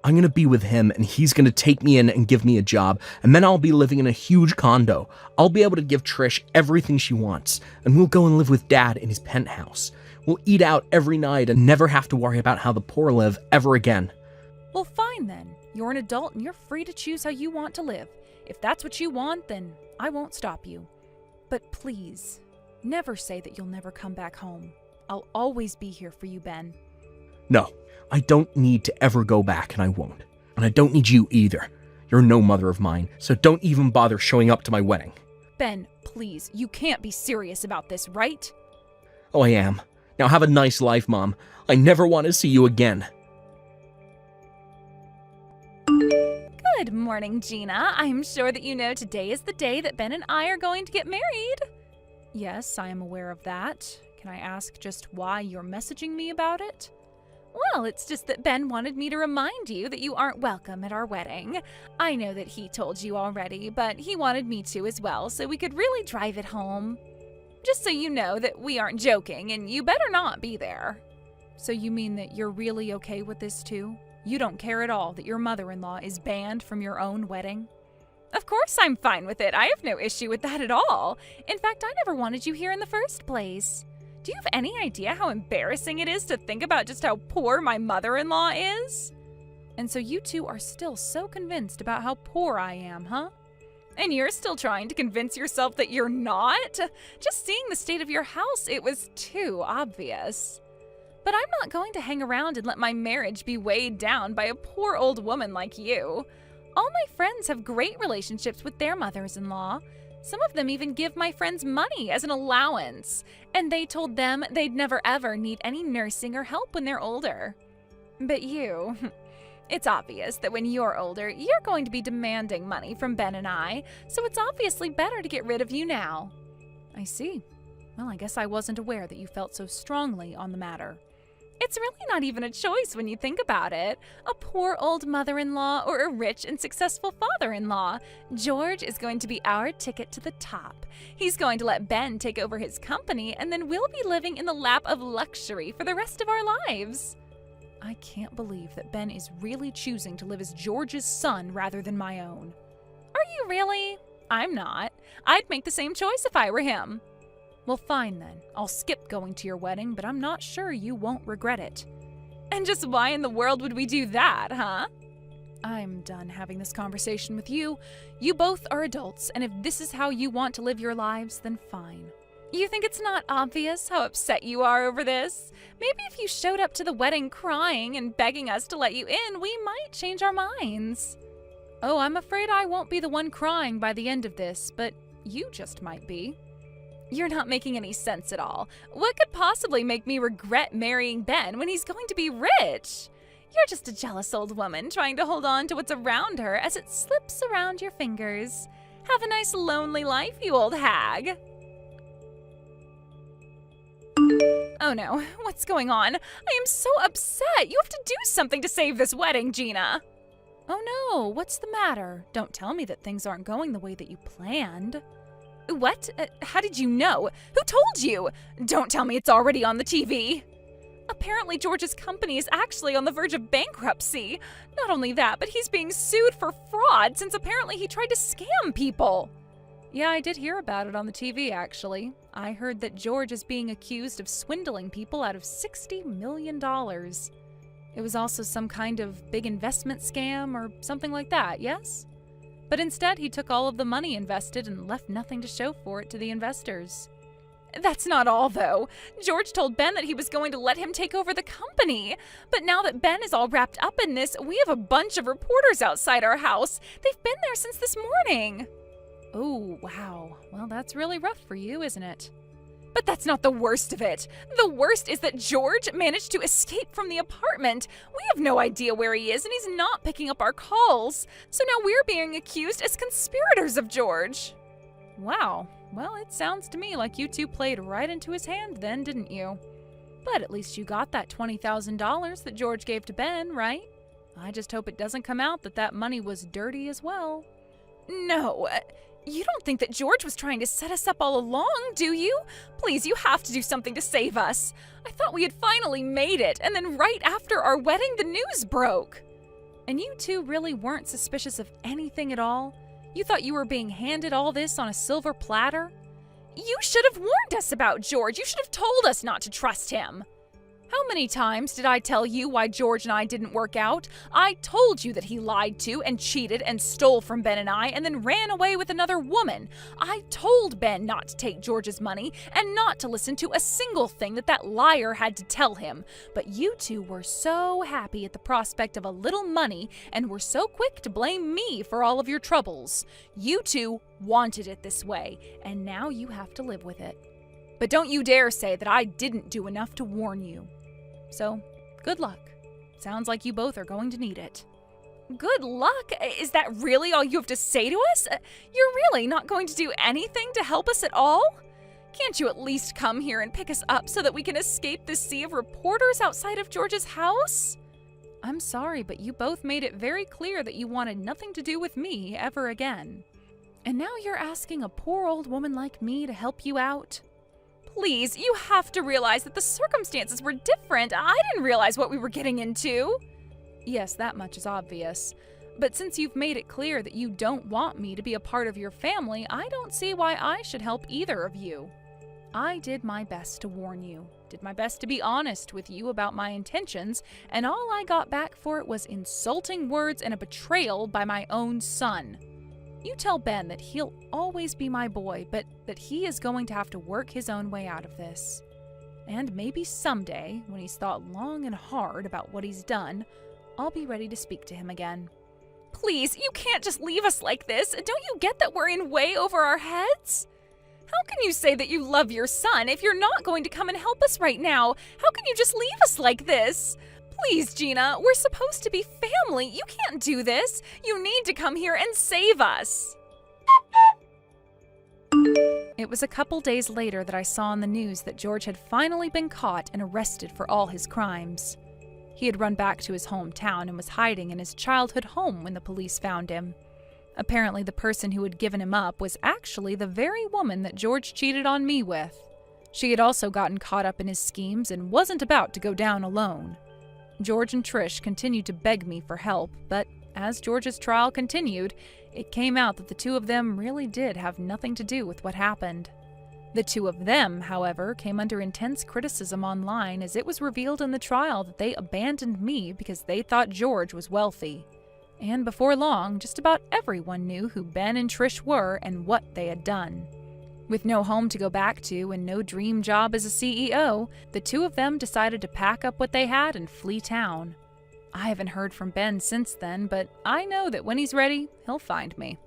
I'm going to be with him, and he's going to take me in and give me a job, and then I'll be living in a huge condo. I'll be able to give Trish everything she wants, and we'll go and live with Dad in his penthouse. We'll eat out every night and never have to worry about how the poor live ever again. Well, fine then. You're an adult and you're free to choose how you want to live. If that's what you want, then I won't stop you. But please, never say that you'll never come back home. I'll always be here for you, Ben. No, I don't need to ever go back, and I won't. And I don't need you either. You're no mother of mine, so don't even bother showing up to my wedding. Ben, please, you can't be serious about this, right? Oh, I am. Now have a nice life, Mom. I never want to see you again. Good morning, Gina. I'm sure that you know today is the day that Ben and I are going to get married. Yes, I am aware of that. Can I ask just why you're messaging me about it? Well, it's just that Ben wanted me to remind you that you aren't welcome at our wedding. I know that he told you already, but he wanted me to as well, so we could really drive it home. Just so you know that we aren't joking, and you better not be there. So you mean that you're really okay with this too? You don't care at all that your mother-in-law is banned from your own wedding? Of course I'm fine with it. I have no issue with that at all. In fact, I never wanted you here in the first place. Do you have any idea how embarrassing it is to think about just how poor my mother-in-law is? And so you two are still so convinced about how poor I am, huh? And you're still trying to convince yourself that you're not? Just seeing the state of your house, it was too obvious. But I'm not going to hang around and let my marriage be weighed down by a poor old woman like you. All my friends have great relationships with their mothers-in-law. Some of them even give my friends money as an allowance, and they told them they'd never ever need any nursing or help when they're older. But you, it's obvious that when you're older, you're going to be demanding money from Ben and I, so it's obviously better to get rid of you now. I see. Well, I guess I wasn't aware that you felt so strongly on the matter. It's really not even a choice when you think about it. A poor old mother-in-law or a rich and successful father-in-law. George is going to be our ticket to the top. He's going to let Ben take over his company, and then we'll be living in the lap of luxury for the rest of our lives. I can't believe that Ben is really choosing to live as George's son rather than my own. Are you really? I'm not. I'd make the same choice if I were him. Well, fine then. I'll skip going to your wedding, but I'm not sure you won't regret it. And just why in the world would we do that, huh? I'm done having this conversation with you. You both are adults, and if this is how you want to live your lives, then fine. You think it's not obvious how upset you are over this? Maybe if you showed up to the wedding crying and begging us to let you in, we might change our minds. Oh, I'm afraid I won't be the one crying by the end of this, but you just might be. You're not making any sense at all. What could possibly make me regret marrying Ben when he's going to be rich? You're just a jealous old woman trying to hold on to what's around her as it slips around your fingers. Have a nice lonely life, you old hag. Oh no, what's going on? I am so upset. You have to do something to save this wedding, Gina. Oh no, what's the matter? Don't tell me that things aren't going the way that you planned. What? How did you know? Who told you? Don't tell me it's already on the TV. Apparently George's company is actually on the verge of bankruptcy. Not only that, but he's being sued for fraud since apparently he tried to scam people. Yeah, I did hear about it on the TV, actually. I heard that George is being accused of swindling people out of $60 million. It was also some kind of big investment scam or something like that, yes? But instead, he took all of the money invested and left nothing to show for it to the investors. That's not all, though. George told Ben that he was going to let him take over the company. But now that Ben is all wrapped up in this, we have a bunch of reporters outside our house. They've been there since this morning. Oh, wow. Well, that's really rough for you, isn't it? But that's not the worst of it. The worst is that George managed to escape from the apartment. We have no idea where he is, and he's not picking up our calls. So now we're being accused as conspirators of George. Wow. Well, it sounds to me like you two played right into his hand then, didn't you? But at least you got that $20,000 that George gave to Ben, right? I just hope it doesn't come out that that money was dirty as well. No, you don't think that George was trying to set us up all along, do you? Please, you have to do something to save us. I thought we had finally made it, and then right after our wedding, the news broke. And you two really weren't suspicious of anything at all? You thought you were being handed all this on a silver platter? You should have warned us about George. You should have told us not to trust him. How many times did I tell you why George and I didn't work out? I told you that he lied to and cheated and stole from Ben and I and then ran away with another woman. I told Ben not to take George's money and not to listen to a single thing that liar had to tell him. But you two were so happy at the prospect of a little money and were so quick to blame me for all of your troubles. You two wanted it this way, and now you have to live with it. But don't you dare say that I didn't do enough to warn you. So, good luck. Sounds like you both are going to need it. Good luck? Is that really all you have to say to us? You're really not going to do anything to help us at all? Can't you at least come here and pick us up so that we can escape the sea of reporters outside of George's house? I'm sorry, but you both made it very clear that you wanted nothing to do with me ever again. And now you're asking a poor old woman like me to help you out? Please, you have to realize that the circumstances were different. I didn't realize what we were getting into. Yes, that much is obvious. But since you've made it clear that you don't want me to be a part of your family, I don't see why I should help either of you. I did my best to warn you, did my best to be honest with you about my intentions, and all I got back for it was insulting words and a betrayal by my own son. You tell Ben that he'll always be my boy, but that he is going to have to work his own way out of this. And maybe someday, when he's thought long and hard about what he's done, I'll be ready to speak to him again. Please, you can't just leave us like this. Don't you get that we're in way over our heads? How can you say that you love your son if you're not going to come and help us right now? How can you just leave us like this? Please, Gina, we're supposed to be family. You can't do this. You need to come here and save us. It was a couple days later that I saw on the news that George had finally been caught and arrested for all his crimes. He had run back to his hometown and was hiding in his childhood home when the police found him. Apparently, the person who had given him up was actually the very woman that George cheated on me with. She had also gotten caught up in his schemes and wasn't about to go down alone. George and Trish continued to beg me for help, but as George's trial continued, it came out that the two of them really did have nothing to do with what happened. The two of them, however, came under intense criticism online as it was revealed in the trial that they abandoned me because they thought George was wealthy. And before long, just about everyone knew who Ben and Trish were and what they had done. With no home to go back to and no dream job as a CEO, the two of them decided to pack up what they had and flee town. I haven't heard from Ben since then, but I know that when he's ready, he'll find me.